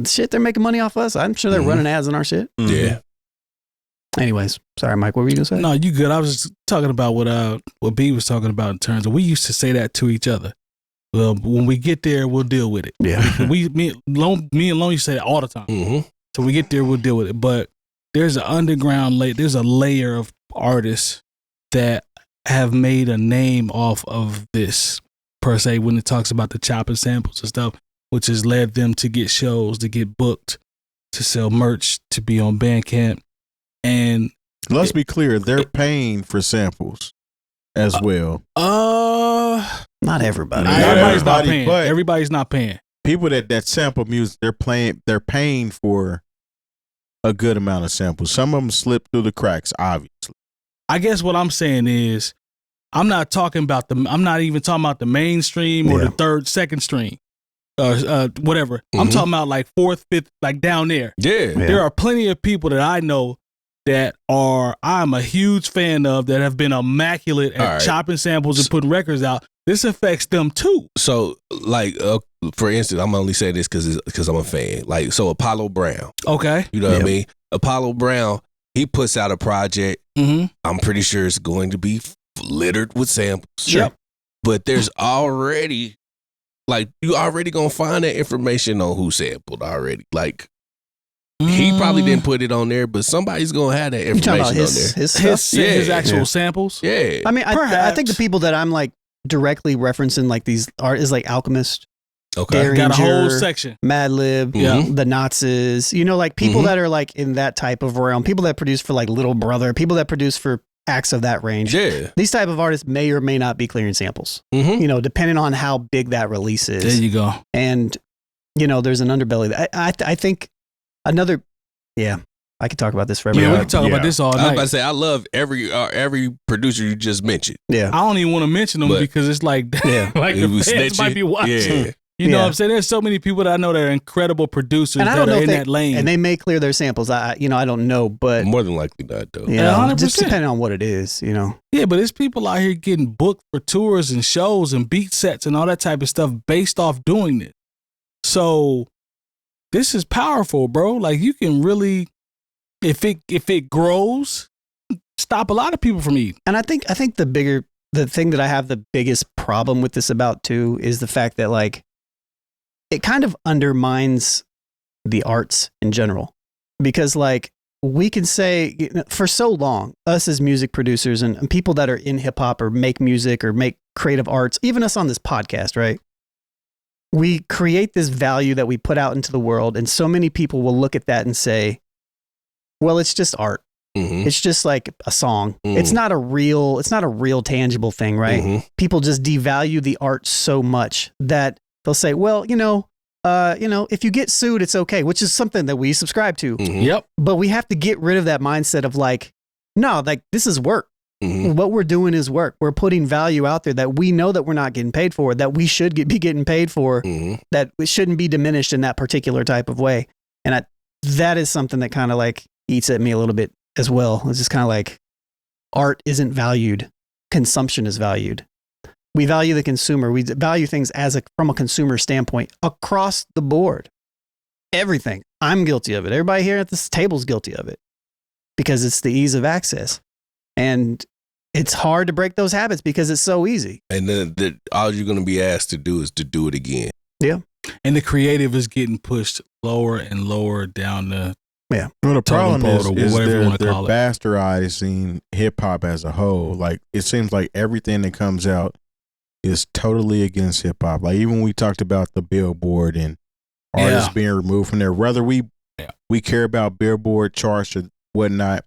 shit, they're making money off us. I'm sure they're running ads on our shit. Yeah. Anyways, sorry, Mike, what were you gonna say? No, you good. I was just talking about what B was talking about in terms of we used to say that to each other. Well, when we get there, we'll deal with it. Yeah. me and Lone used to say that all the time. So we get there, we'll deal with it. But there's an underground there's a layer of artists that have made a name off of this, per se, when it talks about the chopping samples and stuff, which has led them to get shows, to get booked, to sell merch, to be on Bandcamp. And let's be clear, they're paying for samples as well. Not everybody. Everybody's not paying. Everybody's not paying. People that sample music, they're paying for a good amount of samples. Some of them slip through the cracks, obviously. I guess what I'm saying is, I'm not even talking about the mainstream or the second stream, whatever. I'm talking about like fourth, fifth, like down there. Yeah. There are plenty of people that I know that I'm a huge fan of that have been immaculate at chopping samples and putting records out. This affects them too. So, like, for instance, I'm only saying this because I'm a fan. Like, so Apollo Brown. Okay. You know what I mean? Apollo Brown, he puts out a project. I'm pretty sure it's going to be littered with samples. Sure. Yep. But there's already, like, you already going to find that information on who sampled already. Like, he probably didn't put it on there, but somebody's going to have that information on there. His actual samples? Yeah. I mean, I think the people that I'm like directly referencing like these is like Alchemist. Okay. Derringer, got a whole section. Madlib, the Nazis, like people that are like in that type of realm, people that produce for like Little Brother, people that produce for acts of that range. Yeah. These type of artists may or may not be clearing samples, depending on how big that release is. There you go. And, there's an underbelly. I think another, I could talk about this forever. Yeah, we can talk about this all night. I was about to say, I love every producer you just mentioned. Yeah. I don't even want to mention them because it's like, like the fans might be watching. Yeah. You know what I'm saying? There's so many people that I know that are incredible producers that are in that lane. And they may clear their samples. I don't know, but more than likely not, though. Yeah, 100%. Just depending on what it is, Yeah, but there's people out here getting booked for tours and shows and beat sets and all that type of stuff based off doing this. So this is powerful, bro. Like you can really, if it grows, stop a lot of people from eating. And I think the thing that I have the biggest problem with this about too is the fact that like it kind of undermines the arts in general, because like we can say for so long, us as music producers and people that are in hip hop or make music or make creative arts, even us on this podcast, right? We create this value that we put out into the world, and so many people will look at that and say, well, it's just art. It's just like a song. It's not a real tangible thing, right? People just devalue the art so much that they'll say, well, if you get sued, it's okay, which is something that we subscribe to. Mhm. Yep. But we have to get rid of that mindset of like, no, like this is work. Mhm. What we're doing is work. We're putting value out there that we know that we're not getting paid for, that we should be getting paid for, Mhm. that it shouldn't be diminished in that particular type of way. And that is something that kind of like eats at me a little bit as well. It's just kind of like art isn't valued. Consumption is valued. We value the consumer. We value things from a consumer standpoint across the board. Everything. I'm guilty of it. Everybody here at this table is guilty of it because it's the ease of access. And it's hard to break those habits because it's so easy. And then all you're going to be asked to do is to do it again. Yeah. And the creative is getting pushed lower and lower down the. Yeah. Well, the problem is whatever you wanna they're call it. bastardizing hip hop as a whole. Like it seems like everything that comes out is totally against hip hop. Like even when we talked about the Billboard and artists Yeah. being removed from there, whether we care about Billboard charts or whatnot,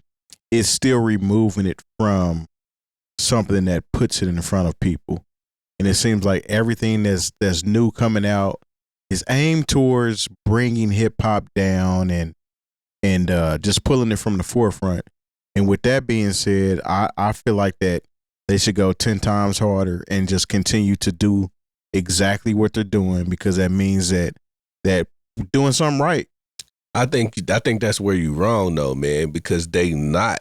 it's still removing it from something that puts it in front of people. And it seems like everything that's new coming out is aimed towards bringing hip hop down and just pulling it from the forefront. And with that being said, I feel like that they should go 10 times harder and just continue to do exactly what they're doing, because that means that doing something right. I think that's where you're wrong though, man, because they not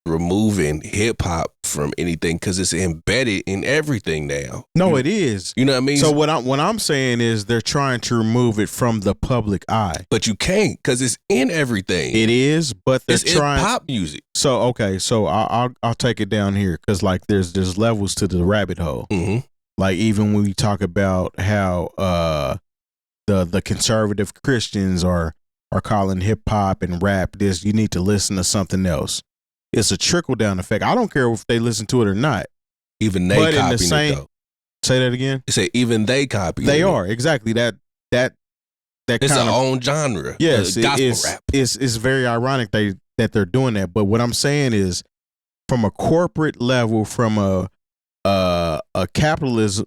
removing hip hop from anything because it's embedded in everything now. No, it is. You know what I mean? So what I'm saying is they're trying to remove it from the public eye. But you can't because it's in everything. It is, but they're It's trying. in pop music. So okay, so I'll take it down here because like there's levels to the rabbit hole. Mm-hmm. Like even when we talk about how the conservative Christians are calling hip hop and rap this, you need to listen to something else. It's a trickle down effect. I don't care if they listen to it or not. Even they But in the copying same- it though. Say that again. They say even they copy. They it. are exactly that It's kind their of own genre. yes. Gospel It's rap. it's very ironic that they're doing that. But what I'm saying is, from a corporate level, from a capitalism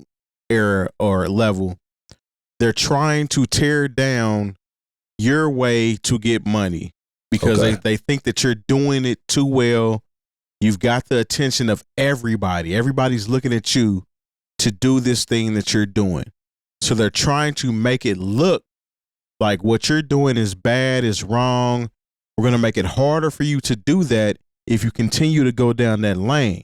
era or level, they're trying to tear down your way to get money because Okay. they think that you're doing it too well. You've got the attention of everybody. Everybody's looking at you to do this thing that you're doing. So they're trying to make it look like what you're doing is bad, is wrong. We're going to make it harder for you to do that if you continue to go down that lane.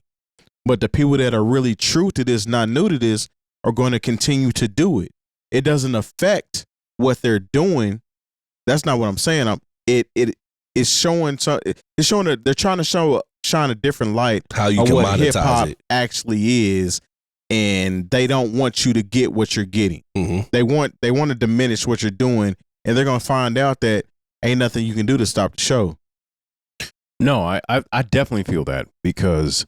But the people that are really true to this, not new to this, are going to continue to do it. It doesn't affect what they're doing. That's not what I'm saying. It's showing. It's showing that they're trying to shine a different light How you on can what hip hop monetize it. actually is, and they don't want you to get what you're getting. Mm-hmm. They want to diminish what you're doing, and they're gonna find out that ain't nothing you can do to stop the show. No, I definitely feel that because,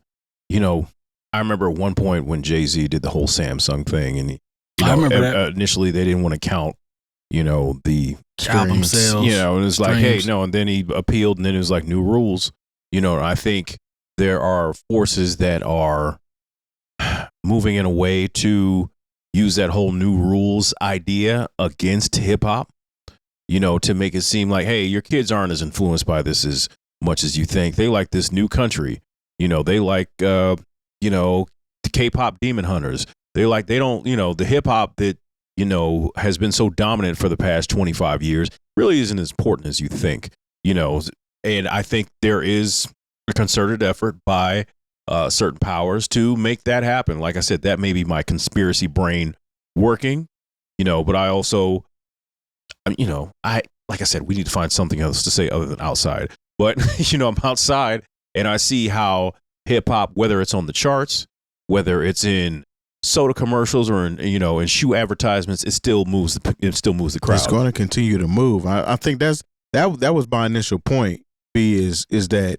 I remember at one point when Jay-Z did the whole Samsung thing, and I remember that. Initially they didn't want to count, the Album streams, sales, and it's like, hey, streams. no, and then he appealed, and then it was like new rules, and I think there are forces that are moving in a way to use that whole new rules idea against hip hop, to make it seem like, hey, your kids aren't as influenced by this as much as you think. They like this new country, they like, the K-pop Demon Hunters. They don't, the hip hop that, has been so dominant for the past 25 years really isn't as important as you think, and I think there is a concerted effort by certain powers to make that happen. Like I said, that may be my conspiracy brain working, but I also, like I said, we need to find something else to say other than outside. But, I'm outside and I see how hip hop, whether it's on the charts, whether it's in soda commercials or in shoe advertisements, it still moves the crowd. It's going to continue to move. I think that was my initial point. Is that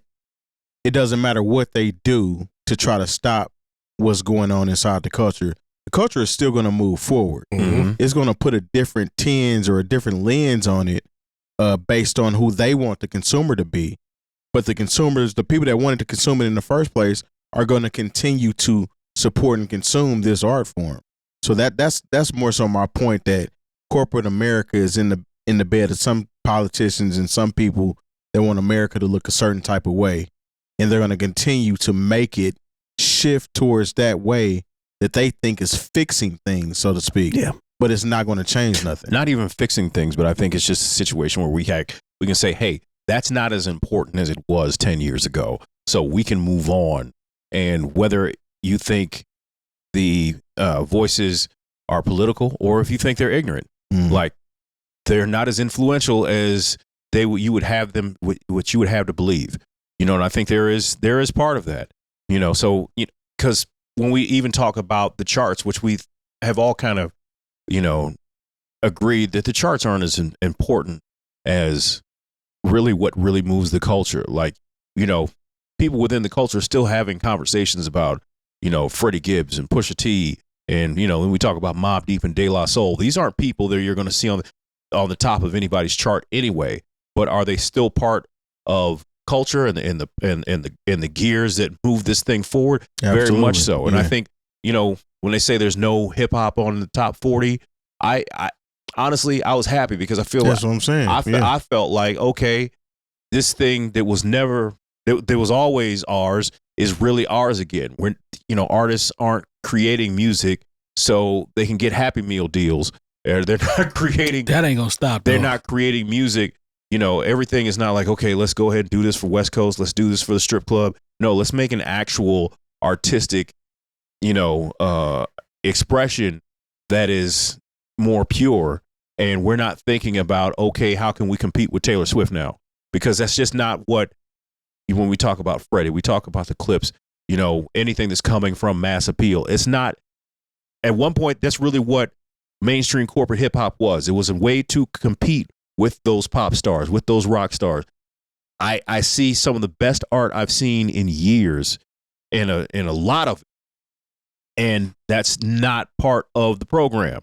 it doesn't matter what they do to try to stop what's going on inside the culture. The culture is still going to move forward. Mm-hmm. It's going to put a different tinge or a different lens on it based on who they want the consumer to be. But the consumers, the people that wanted to consume it in the first place, are going to continue to support and consume this art form. So that's more so my point, that corporate America is in the bed of some politicians and some people that want America to look a certain type of way, and they're going to continue to make it shift towards that way that they think is fixing things, so to speak. Yeah. But it's not going to change nothing. Not even fixing things, but I think it's just a situation where we can say, hey, that's not as important as it was 10 years ago. So we can move on. And whether you think the voices are political or if you think they're ignorant, like they're not as influential as you would have them, what you would have to believe, you know. And I think there is part of that, you know. So because when we even talk about the charts, which we have all kind of, you know, agreed that the charts aren't as important as really what really moves the culture. Like, you know, people within the culture are still having conversations about, you know, Freddie Gibbs and Pusha T, and, you know, when we talk about Mobb Deep and De La Soul, these aren't people that you're going to see on the top of anybody's chart anyway. But are they still part of culture and the gears that move this thing forward? Absolutely. Very much so. And I think, you know, when they say there's no hip hop on the top 40, I honestly, I was happy because I feel that's what I'm saying. I felt like, okay, this thing that was always ours is really ours again. When, you know, artists aren't creating music so they can get Happy Meal deals. They're not creating. That ain't gonna stop. They're not creating music. You know, everything is not like, okay, let's go ahead and do this for West Coast. Let's do this for the strip club. No, let's make an actual artistic, you know, expression that is more pure. And we're not thinking about, okay, how can we compete with Taylor Swift now? Because that's just not what, when we talk about Freddie, we talk about the clips, you know, anything that's coming from mass appeal. It's not, at one point, that's really what mainstream corporate hip hop was. It was a way to compete with those pop stars, with those rock stars. I see some of the best art I've seen in years, in a lot of it, and that's not part of the program.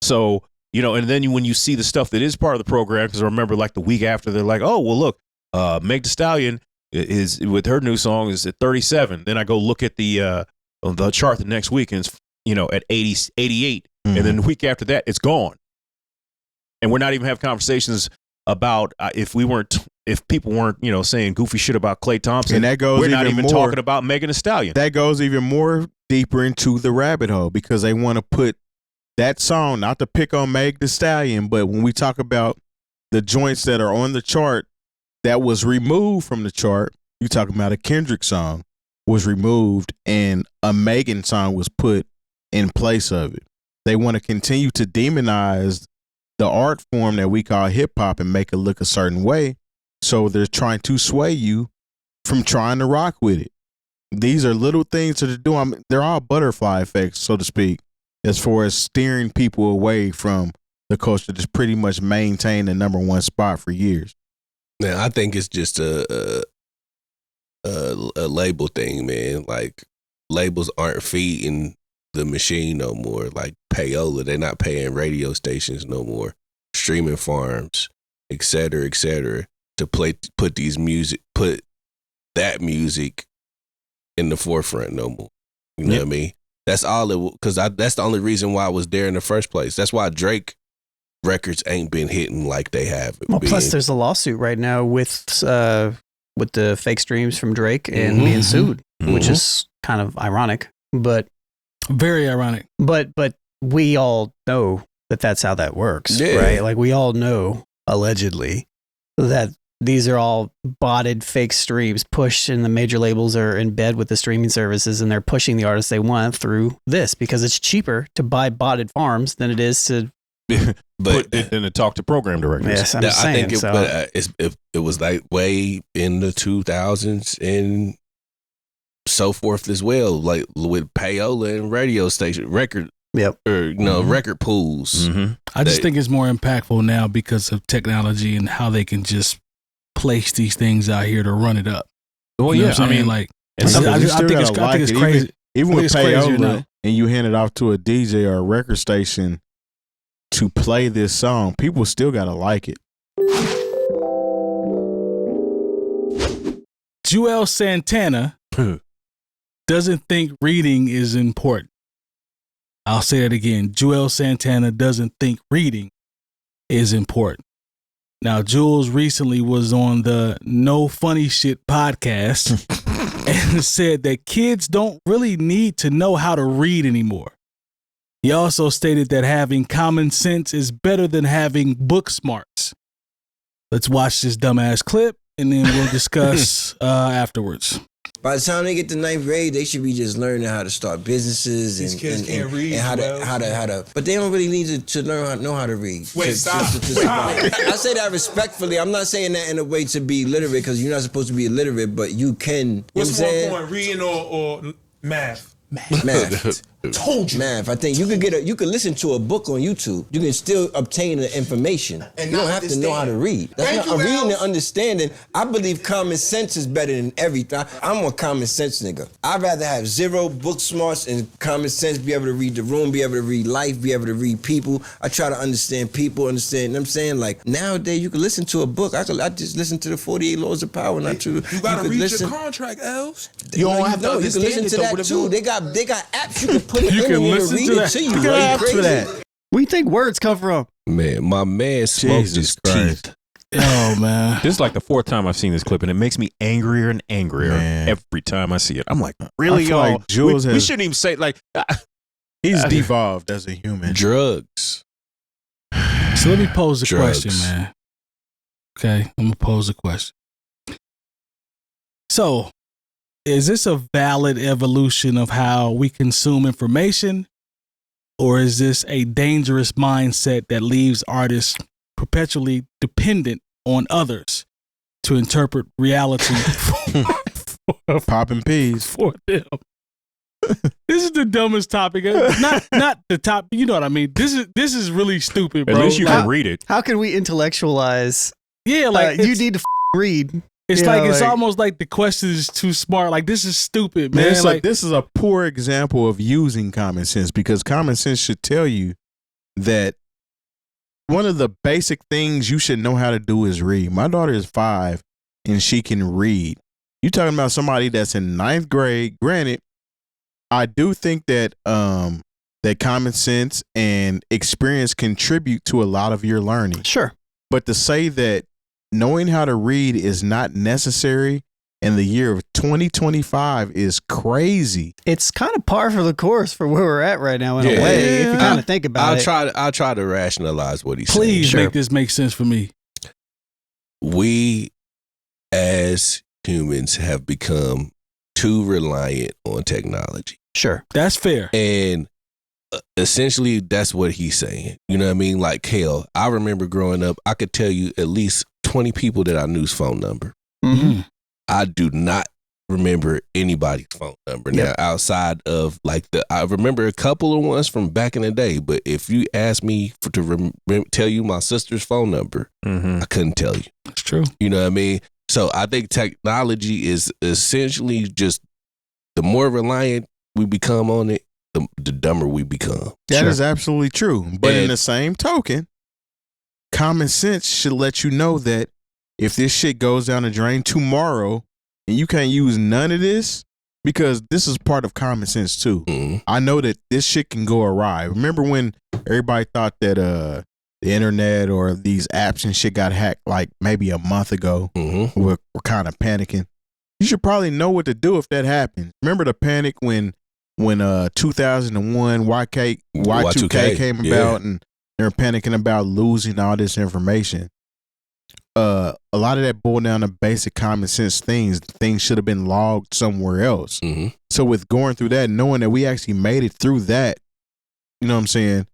So, you know, and then when you see the stuff that is part of the program, because I remember like the week after, they're like, oh, well, look, Meg Thee Stallion is with her new song is at 37. Then I go look at the chart the next week, and it's, you know, at 80, 88. And then the week after that, it's gone. And we're not even having conversations about if people weren't, you know, saying goofy shit about Klay Thompson. And that goes we're not even talking about Megan Thee Stallion. That goes even more deeper into the rabbit hole because they want to put that song, not to pick on Meg Thee Stallion, but when we talk about the joints that are on the chart that was removed from the chart, you talking about a Kendrick song was removed and a Megan song was put in place of it. They want to continue to demonize the art form that we call hip hop and make it look a certain way. So they're trying to sway you from trying to rock with it. These are little things that they're doing. They're all butterfly effects, so to speak, as far as steering people away from the culture that's pretty much maintained the #1 spot for years. Now, I think it's just a label thing, man. Like, labels aren't feeding the machine no more. Like payola, they're not paying radio stations no more, streaming farms, et cetera, to put that music in the forefront no more. You know what I mean? That's all it, because that's the only reason why I was there in the first place. That's why Drake records ain't been hitting like they have. Well, plus there's a lawsuit right now with the fake streams from Drake and being sued, which is kind of ironic, but very ironic. But we all know that that's how that works, right? Like we all know, allegedly, that these are all botted fake streams pushed, and the major labels are in bed with the streaming services, and they're pushing the artists they want through this because it's cheaper to buy botted farms than it is to to talk to program directors. Yes, I'm just saying. I think it was like way in the 2000s and so forth as well, like with payola and radio station record, record pools. I just think it's more impactful now because of technology and how they can just place these things out here to run it up. Well, you know I mean, like, I think it's crazy. Even with payola, and you hand it off to a DJ or a record station to play this song, people still gotta like it. Juelz Santana doesn't think reading is important. I'll say it again. Juelz Santana doesn't think reading is important. Now, Juelz recently was on the No Funny Shit podcast and said that kids don't really need to know how to read anymore. He also stated that having common sense is better than having book smarts. Let's watch this dumbass clip and then we'll discuss afterwards. By the time they get to 9th grade, they should be just learning how to start businesses and how to. But they don't really need to know how to read. Wait, stop. I say that respectfully. I'm not saying that in a way to be illiterate because you're not supposed to be illiterate, but you can. What's more important, reading or math? Math. Told you. Math. I think you could listen to a book on YouTube. You can still obtain the information. And you don't have to know how to read. That's not reading and understanding. I believe common sense is better than everything. I'm a common sense nigga. I'd rather have zero book smarts and common sense, be able to read the room, be able to read life, be able to read people. I try to understand people, understand, you know what I'm saying? Like nowadays you can listen to a book. I just listen to the 48 Laws of Power, not to You gotta read your contract, Els. You don't have to understand. You can listen to that too. They got apps you can put it You in can and listen read to it that. to you. You can Are apps for that. Where do you think words come from? Man, my man smoked his teeth. Oh, man. This is like the 4th time I've seen this clip, and it makes me angrier and angrier every time I see it. I'm like, really, y'all? Like Juelz we shouldn't even say, like... he's devolved as a human. Drugs. So let me pose a question, man. Okay, I'm going to pose a question. So, is this a valid evolution of how we consume information? Or is this a dangerous mindset that leaves artists perpetually dependent on others to interpret reality popping peas for them? This is the dumbest topic. Not the top. You know what I mean. This is really stupid, bro. At least you can read it. How can we intellectualize? Yeah, like you need to read. It's it's almost like the question is too smart. Like this is stupid, man. It's like this is a poor example of using common sense because common sense should tell you that one of the basic things you should know how to do is read. My daughter is 5 and she can read. You talking about somebody that's in 9th grade. Granted, I do think that that common sense and experience contribute to a lot of your learning. Sure. But to say that knowing how to read is not necessary in the year of 2025 is crazy. It's kind of par for the course for where we're at right now in a way, if you kind of think about it. I'll try to rationalize what he's saying. Please make this make sense for me. We as humans have become too reliant on technology. Sure. That's fair. And essentially that's what he's saying. You know what I mean? Like, hell, I remember growing up, I could tell you at least 20 people that I knew's phone number. Mm-hmm. I do not remember anybody's phone number now outside of like I remember a couple of ones from back in the day, but if you ask me to tell you my sister's phone number, I couldn't tell you. That's true. You know what I mean? So I think technology is essentially just the more reliant we become on it, the dumber we become. That is absolutely true. But in the same token, common sense should let you know that if this shit goes down the drain tomorrow and you can't use none of this, because this is part of common sense too. I know that this shit can go awry. Remember when everybody thought that the internet or these apps and shit got hacked like maybe a month ago? We're kind of panicking. You should probably know what to do if that happens. Remember the panic when 2001 Y2K came about and they're panicking about losing all this information. A lot of that boiled down to basic common sense things. Things should have been logged somewhere else. So with going through that, knowing that we actually made it through that, you know what I'm saying?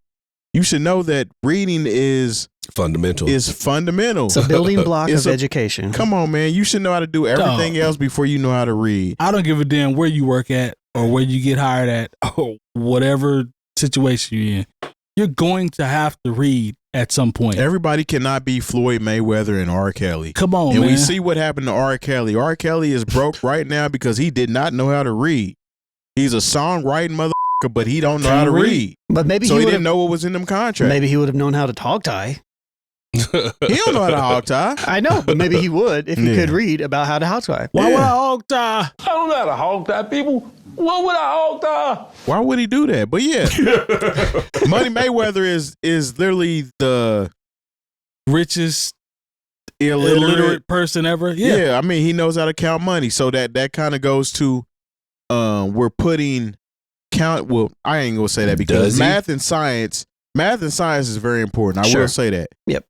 You should know that reading is fundamental. It's a building block of education. Come on, man. You should know how to do everything else before you know how to read. I don't give a damn where you work at or where you get hired at or whatever situation you're in. You're going to have to read at some point. Everybody cannot be Floyd Mayweather and R. Kelly. Come on, and man. we see what happened to R. Kelly. R. Kelly is broke right now because he did not know how to read. He's a songwriting motherfucker, but he don't know how to read. But maybe he didn't know what was in them contracts. Maybe he would have known how to hog tie. He don't know how to hog tie. I know, but maybe he would if he could read about how to hog tie. Why would I hog tie? I don't know how to hog tie, people. What would I hog tie? Why would he do that? But yeah, Money Mayweather is literally the richest illiterate person ever. Yeah, I mean, he knows how to count money. So that kind of goes to we're putting well, I ain't gonna say that because math and science is very important. I will say that. Yep.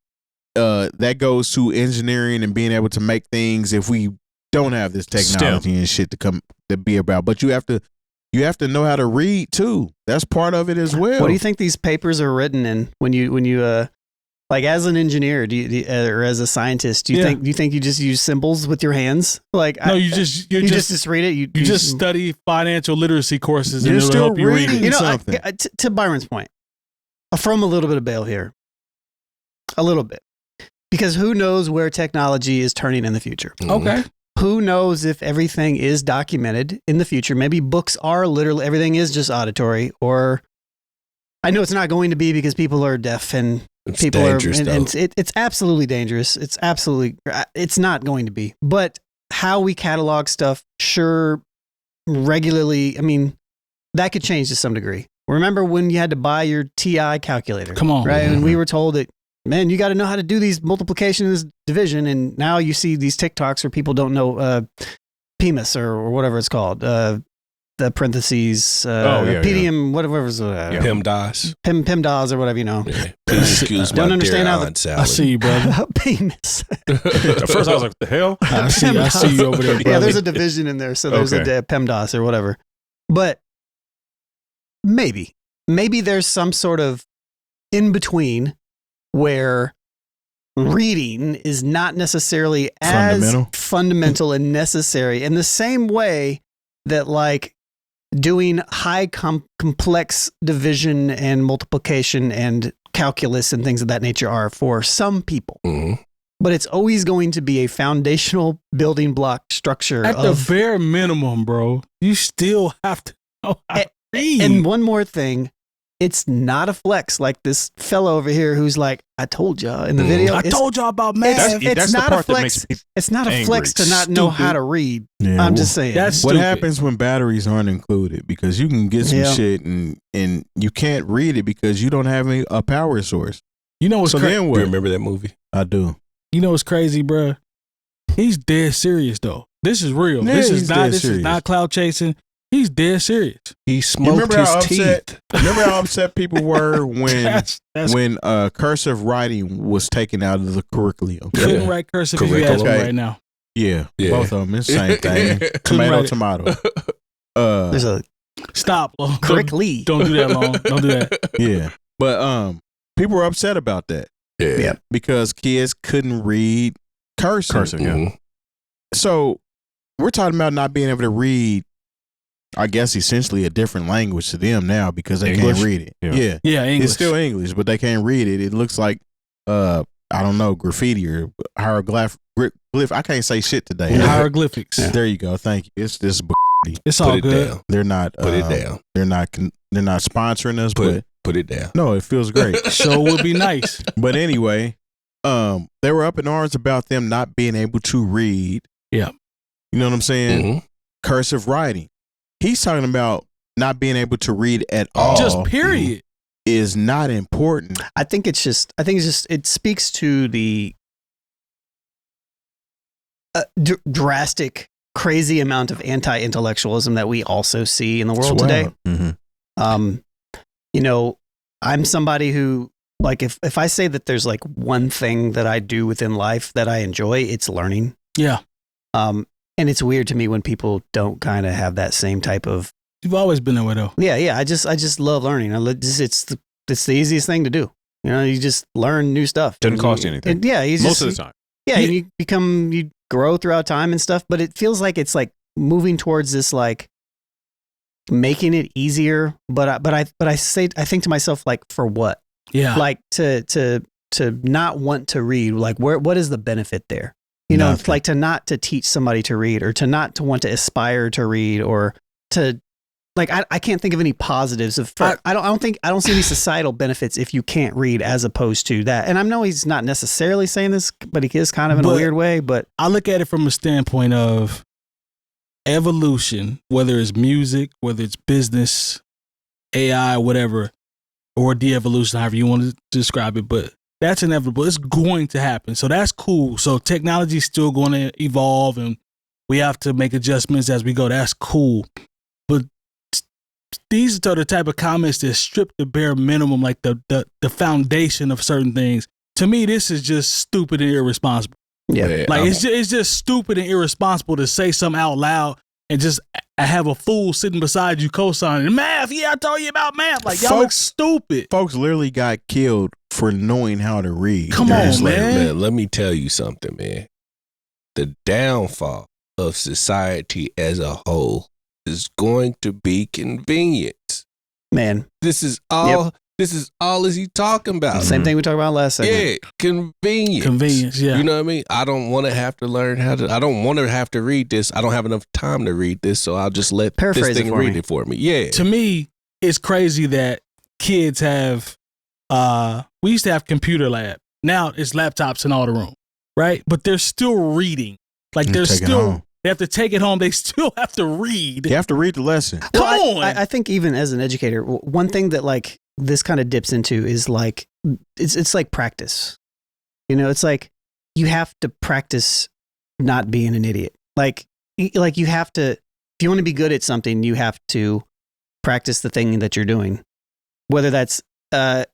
That goes to engineering and being able to make things if we don't have this technology and shit to be about. But you have to know how to read too. That's part of it as well. What do you think these papers are written in when you like as an engineer, or as a scientist, do you think you just use symbols with your hands? Like no, you just read it. You just study financial literacy courses and you're it'll still help you read reading it. something. To Byron's point, from a little bit of bail here, a little bit, because who knows where technology is turning in the future? Okay. Who knows if everything is documented in the future? Maybe books are literally everything is just auditory, or I know it's not going to be because people are deaf and people are, and it's absolutely dangerous. It's not going to be. But how we catalog stuff, sure, regularly. I mean, that could change to some degree. Remember when you had to buy your TI calculator? Come on, right? And we were told that, man, you got to know how to do these multiplication and this division. And now you see these TikToks where people don't know PEMDAS or whatever it's called. The parentheses, PDM, whatever it's PEMDAS. PEMDAS or whatever, you know. Yeah. Please excuse don't my understand dear how Aunt Sally. I see you, brother. PEMDAS. At first I was like, what the hell? I see you over there, brother. Yeah, there's a division in there. So there's a PEMDAS or whatever. But maybe there's some sort of in between where reading is not necessarily as fundamental and necessary in the same way that like doing high complex division and multiplication and calculus and things of that nature are for some people. Mm-hmm. But it's always going to be a foundational building block structure. At the bare minimum, bro, you still have to know how to read. And one more thing, it's not a flex like this fellow over here who's like, I told y'all in the video. I told y'all about math. It's not a flex. It's not a flex to not know how to read. Yeah, I'm just saying. That's what stupid. happens when batteries aren't included, because you can get some shit and you can't read it because you don't have a power source. You know what's crazy? Do you remember that movie? I do. You know what's crazy, bro? He's dead serious though. This is real. Yeah, This is not cloud chasing. He's dead serious. He smoked his teeth. Remember how upset people were when cursive writing was taken out of the curriculum? Couldn't write cursive if you ask me right now. Yeah, both of them. It's the same thing. Tomato. There's a stop. Correctly. Don't do that long. Don't do that. Yeah, but people were upset about that. Yeah, because kids couldn't read cursive. Mm-hmm. So we're talking about not being able to read, I guess, essentially a different language to them now because they can't read it. Yeah, English. It's still English, but they can't read it. It looks like, I don't know, graffiti or hieroglyph. I can't say shit today. Hieroglyphics. There you go. Thank you. It's this. It's all good. They're not. Put it down. They're not sponsoring us. Put it down. No, it feels great. Show would be nice. But anyway, they were up in arms about them not being able to read. Yeah. You know what I'm saying? Mm-hmm. Cursive writing. He's talking about not being able to read at all. Just period. Is not important. I think it speaks to the drastic, crazy amount of anti-intellectualism that we also see in the world today. Mm-hmm. You know, I'm somebody who, like, if I say that there's like one thing that I do within life that I enjoy, it's learning. Yeah. And it's weird to me when people don't kind of have that same type of. You've always been that way though. Yeah. I just love learning. It's the easiest thing to do. You know, you just learn new stuff. Doesn't cost you anything. Most of the time. Yeah, and you grow throughout time and stuff. But it feels like it's like moving towards this like making it easier. But I think to myself, like, for what? Yeah. Like to not want to read. Like, what is the benefit there? You know, Nothing. like to teach somebody to read, or to not to want to aspire to read, or to like I can't think of any positives of. I don't see any societal benefits if you can't read, as opposed to that. And I know he's not necessarily saying this, but he is kind of in a weird way. But I look at it from a standpoint of evolution, whether it's music, whether it's business, AI, whatever, or de-evolution, however you want to describe it. But That's inevitable. It's going to happen. So that's cool. So technology's still going to evolve and we have to make adjustments as we go. That's cool. But these are the type of comments that strip the bare minimum, like the foundation of certain things. To me, this is just stupid and irresponsible. Yeah. Like it's just stupid and irresponsible to say something out loud and just have a fool sitting beside you co-signing math. Yeah, I told you about math. Like y'all look stupid. Folks literally got killed for knowing how to read. Come on, man. Let me tell you something, man. The downfall of society as a whole is going to be convenience. Man, this is all is he talking about? Same thing we talked about last segment. Yeah, convenience. Convenience, yeah. You know what I mean? I don't want to have to learn I don't want to have to read this. I don't have enough time to read this, so I'll just let this thing read it for me. Yeah. To me, it's crazy that kids have, we used to have computer lab. Now it's laptops in all the room, right? But they're still reading. Like they have to take it home. They still have to read. You have to read the lesson. Come on. I think even as an educator, one thing that like this kind of dips into is like, it's like practice. You know, it's like you have to practice not being an idiot. Like you have to, if you want to be good at something, you have to practice the thing that you're doing. Whether that's, and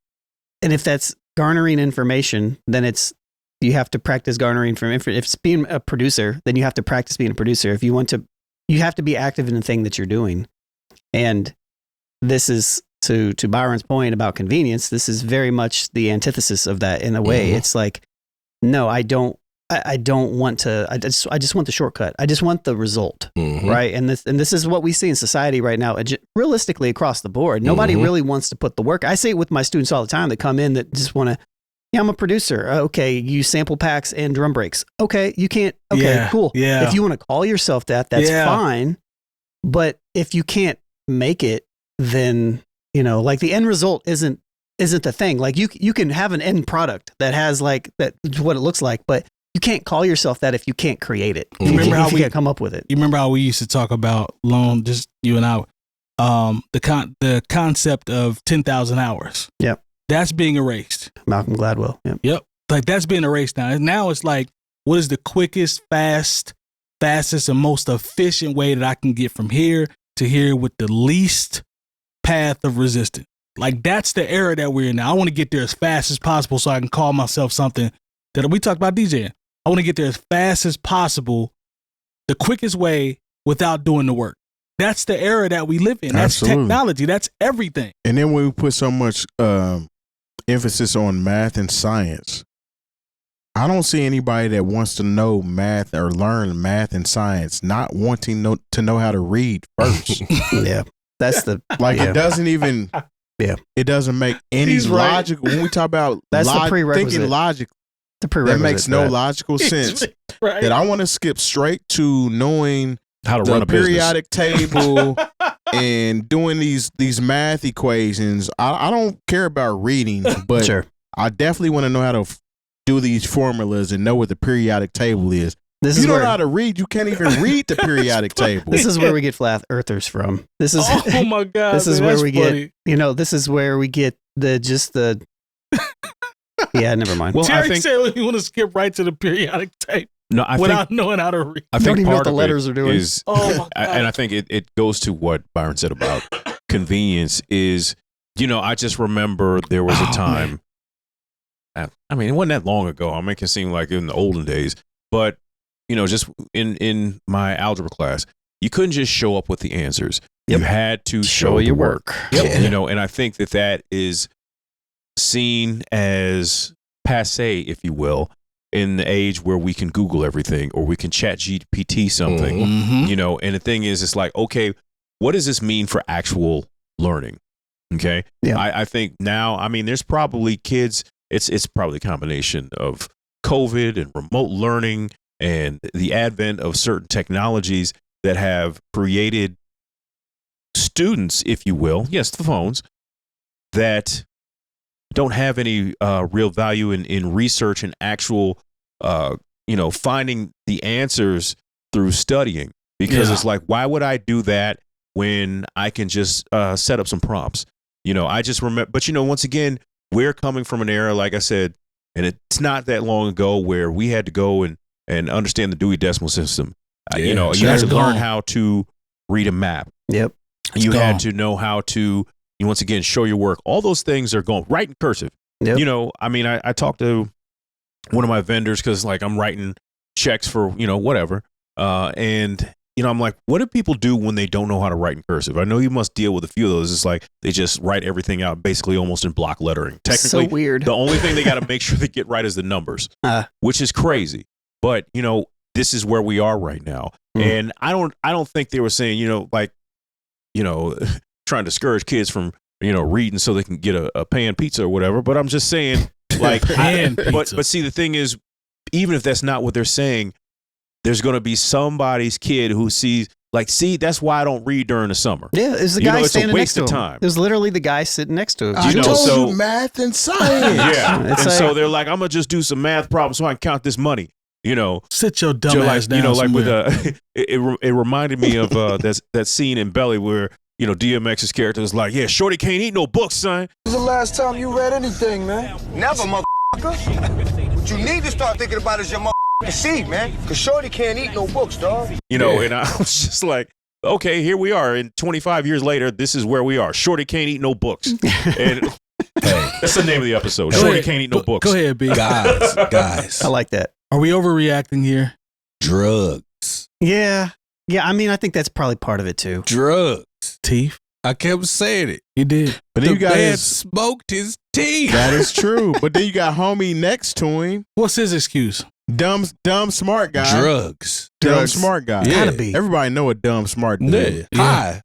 if that's garnering information, then you have to practice garnering from information. If it's being a producer, then you have to practice being a producer. If you want to, you have to be active in the thing that you're doing. And this is, to Byron's point about convenience, this is very much the antithesis of that in a way. It's like, no, I don't want to, I just want the shortcut. I just want the result. Right. And this is what we see in society right now, realistically across the board. Nobody really wants to put the work. I say it with my students all the time that come in that just want to, yeah, I'm a producer. Okay. You sample packs and drum breaks. Okay. You can't. Okay, yeah, cool. Yeah. If you want to call yourself that, that's fine. But if you can't make it, then, you know, like the end result isn't the thing. Like you can have an end product that has like that's what it looks like, but you can't call yourself that if you can't create it. You remember how we can't come up with it? You remember how we used to talk about just you and I, the concept of 10,000 hours. Yep. That's being erased. Malcolm Gladwell. Yep. Like that's being erased now. And now it's like, what is the quickest, fastest, and most efficient way that I can get from here to here with the least path of resistance? Like that's the era that we're in now. I want to get there as fast as possible so I can call myself something that we talked about DJing. I want to get there as fast as possible, the quickest way without doing the work. That's the era that we live in. That's technology. That's everything. And then when we put so much emphasis on math and science, I don't see anybody that wants to know math or learn math and science not wanting to know how to read first. Yeah. That's the it doesn't even it doesn't make any logical when we talk about that's the prerequisite. Thinking logic. The prerequisite that makes no logical sense. Right. That I want to skip straight to knowing how to the run a periodic table and doing these math equations. I don't care about reading, but I definitely want to know how to do these formulas and know what the periodic table is. If you don't know how to read, you can't even read the periodic table. This is where we get flat earthers from. This is oh my god. This is where we get this is where we get the yeah, never mind. Well, Terry said we want to skip right to the periodic table. No, without knowing how to read. I think don't even know what part the of letters it are doing. Is, and I think it goes to what Byron said about convenience is, I just remember there was a time, I mean, it wasn't that long ago. I make it seem like in the olden days, but, just in my algebra class, you couldn't just show up with the answers. Yep. You had to show your work. Yep. And I think that is seen as passe, if you will, in the age where we can Google everything or we can chat GPT something, and the thing is, it's like, okay, what does this mean for actual learning? Okay. Yeah. I think now, I mean, there's probably kids, it's probably a combination of COVID and remote learning and the advent of certain technologies that have created students, if you will, yes, the phones, that don't have any real value in research and actual, finding the answers through studying. Because it's like, why would I do that when I can just set up some prompts? I just remember, but once again, we're coming from an era, like I said, And it's not that long ago where we had to go and understand the Dewey Decimal System. You know, you had to learn how to read a map. Yep. You had to know how to, once again, show your work. All those things are gone. Write in cursive. Yep. You know, I mean, I talked to one of my vendors because, like, I'm writing checks for, you know, whatever. And, you know, I'm like, what do people do when they don't know how to write in cursive? I know you must deal with a few of those. It's like they just write everything out basically almost in block lettering. Technically, so weird. The only thing they got to make sure they get right is the numbers, which is crazy. But, you know, this is where we are right now. And I don't think they were saying, you know, like, you know, trying to discourage kids from, you know, reading so they can get a pan pizza or whatever. But I'm just saying, like, but see, the thing is, even if that's not what they're saying, there's going to be somebody's kid who sees, like, see, that's why I don't read during the summer. Yeah, it's the guy standing next to him. Time. It was literally the guy sitting next to him. I told you math and science. Yeah, and so they're like, I'm gonna just do some math problems so I can count this money. You know, sit your dumb ass down. You know, like somewhere. with it reminded me of that scene in Belly where, you know, DMX's character was like, yeah, Shorty can't eat no books, son. When's the last time you read anything, man? Never, motherfucker. What you need to start thinking about is your motherfucking seed, man. Because Shorty can't eat no books, dog. You know, and I was just like, okay, here we are. And 25 years later, this is where we are. Shorty can't eat no books. And that's the name of the episode. Shorty can't eat no books. Go ahead, B. Guys. I like that. Are we overreacting here? Drugs. Yeah. I mean, I think that's probably part of it too. Drugs. Teeth. I kept saying it. You did. But the then you man smoked his teeth. That is true. But then you got homie next to him. What's his excuse? Dumb smart guy. Drugs. Dumb smart guy. Yeah. Gotta be. Everybody know a dumb smart dude. Yeah. High.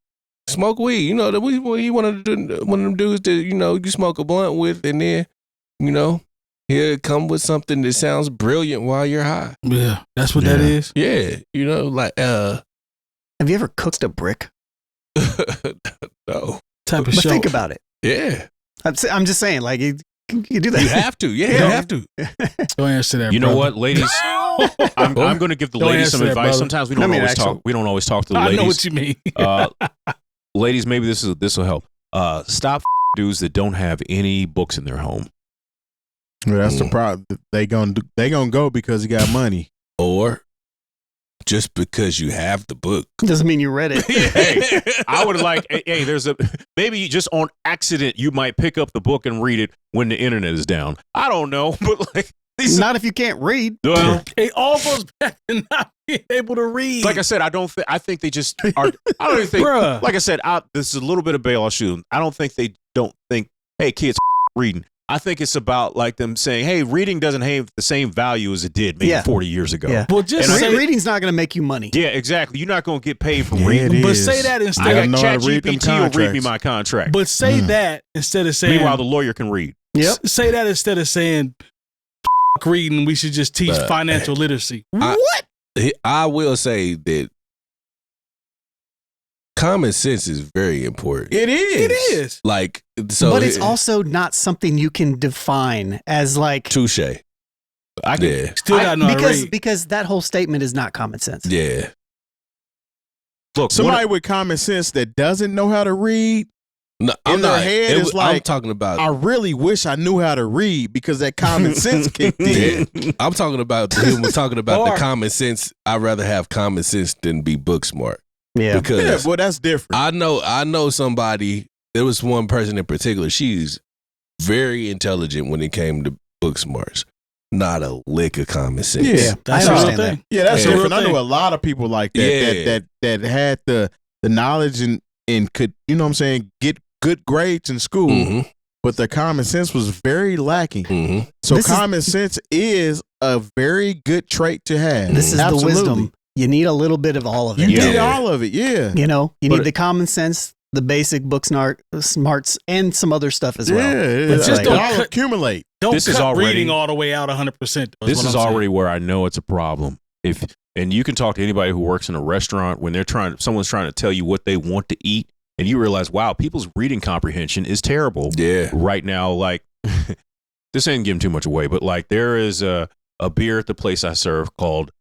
Smoke weed. You know, he one of them dudes that, you know, you smoke a blunt with, and then, you know, he'll come with something that sounds brilliant while you're high. Yeah. That's what that is? Yeah. You know, like, have you ever cooked a brick? No. Type of but show. think about it. Yeah. I'm just saying, like, you do that. You have to. Yeah, you have to. Don't answer that, You know what, ladies? I'm going to give the Don't ladies some answer that, advice. brother. Sometimes we don't always talk. We don't always talk to the ladies. I know what you mean. Ladies, maybe this will help. Stop dudes that don't have any books in their home. Well, that's the problem. They gonna go because you got money, or just because you have the book doesn't mean you read it. Hey, I would like. Hey, maybe just on accident you might pick up the book and read it when the internet is down. I don't know, but like. Not if you can't read. Well, it all goes back to not being able to read. Like I said, I think they just are. I don't even think. Like I said, this is a little bit of bail. I'll shoot them. I don't think they don't think, hey, kids, reading. I think it's about like them saying, hey, reading doesn't have the same value as it did maybe 40 years ago. Yeah. Well, just reading's not going to make you money. Yeah, exactly. You're not going to get paid for reading. But say that instead. I got ChatGPT will read me my contract. But say that instead of saying. Meanwhile, the lawyer can read. Yep. Say that instead of saying reading, we should just teach financial literacy. What? I will say that common sense is very important. It is. It is. Like, so. But it's also not something you can define as like. Touche. I can still got no because that whole statement is not common sense. Yeah. Look, somebody with common sense that doesn't know how to read. No, in their head is like, I'm talking about. I really wish I knew how to read because that common sense kicked in. Yeah. I'm talking about him. We're talking about the common sense. I'd rather have common sense than be book smart. Yeah, because well, that's different. I know somebody. There was one person in particular. She's very intelligent when it came to book smarts. Not a lick of common sense. Yeah, that's I a real understand thing. that. Yeah, that's a different. real I know thing. a lot of people like that that had the knowledge and could, you know what I'm saying, get good grades in school, but their common sense was very lacking. So common sense is a very good trait to have. This is the wisdom. You need a little bit of all of it. You need all of it, yeah. You know, you need the common sense, the basic book smarts, and some other stuff as well. Yeah, but just don't all accumulate. Don't this cut is already, reading all the way out 100%. This is already where I know it's a problem. And you can talk to anybody who works in a restaurant when someone's trying to tell you what they want to eat, and you realize, wow, people's reading comprehension is terrible. Yeah. Right now, like this ain't giving too much away, but like there is a beer at the place I serve called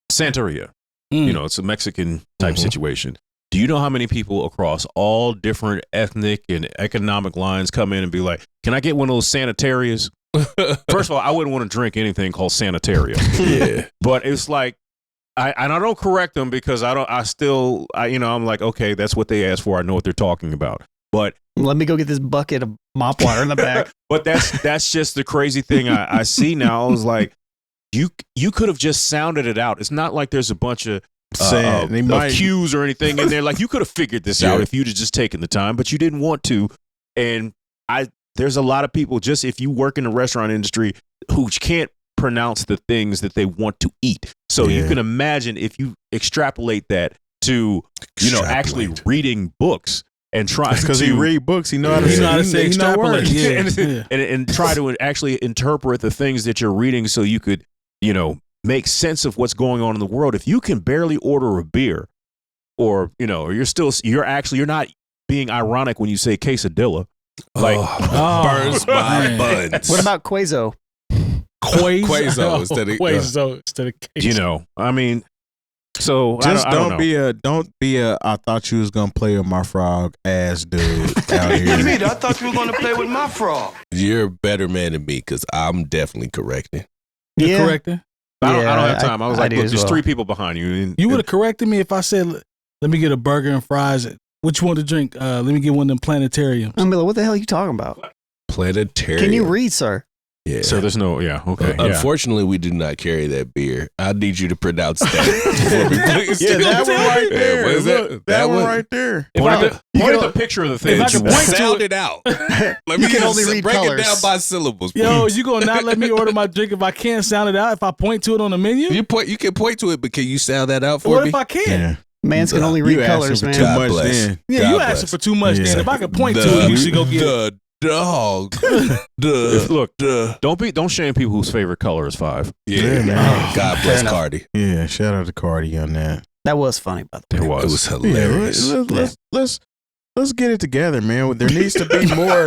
Santeria. You know, it's a Mexican type situation. Do you know how many people across all different ethnic and economic lines come in and be like, can I get one of those Sanitarias? First of all, I wouldn't want to drink anything called sanitarium. Yeah. But it's like, I don't correct them because I'm like, okay, that's what they asked for. I know what they're talking about. But let me go get this bucket of mop water in the back. But that's just the crazy thing I see now. I was like, you could have just sounded it out. It's not like there's a bunch of cues or anything in there. Like, you could have figured this out if you'd have just taken the time, but you didn't want to. And there's a lot of people, just if you work in the restaurant industry, who can't pronounce the things that they want to eat. So you can imagine if you extrapolate that to, actually reading books and try because he read books, he know how to say extrapolate. And try to actually interpret the things that you're reading so you could, make sense of what's going on in the world. If you can barely order a beer, or you're not being ironic when you say quesadilla. Like burns my buns. What about Quazo? Quazo instead of queso. I mean, so just I don't be a I thought you was gonna play with my frog ass dude out here. You mean I thought you were gonna play with my frog? You're a better man than me because I'm definitely correcting. You're correcting? I don't have time. I was like, look, there's 3 people behind you. You would have corrected me if I said, let me get a burger and fries. What you want to drink? Let me get one of them planetariums. I'm like, what the hell are you talking about? Planetarium. Can you read, sir? Yeah. So there's no, okay. Unfortunately, we do not carry that beer. I need you to pronounce that. That one right there. What is that one right there. Point the picture of the thing. If I can point sound it out. Let me can only read break colors. it down by syllables. Yo, you gonna not let me order my drink if I can't sound it out? If I point to it on the menu? You can point to it, but can you sound that out for what me? if I can? Yeah. Mans can only read colors, man. Too much then. Yeah, you asking for too much. Then if I can point to it, you should go get it. Dog. Don't shame people whose favorite color is 5. Yeah, man. God bless Cardi. Yeah, shout out to Cardi on that. That was funny, by the way. It was hilarious. Let's get it together, man. There needs to be more.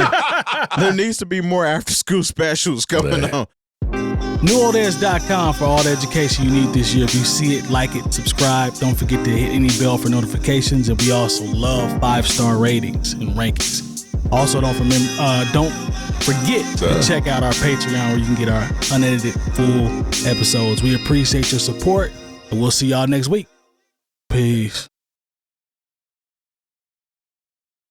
There needs to be more after school specials coming on. NewOldHeads.com for all the education you need this year. If you see it, like it, subscribe. Don't forget to hit any bell for notifications. And we also love 5-star ratings and rankings. Also, don't forget to check out our Patreon where you can get our unedited full episodes. We appreciate your support, and we'll see y'all next week. Peace.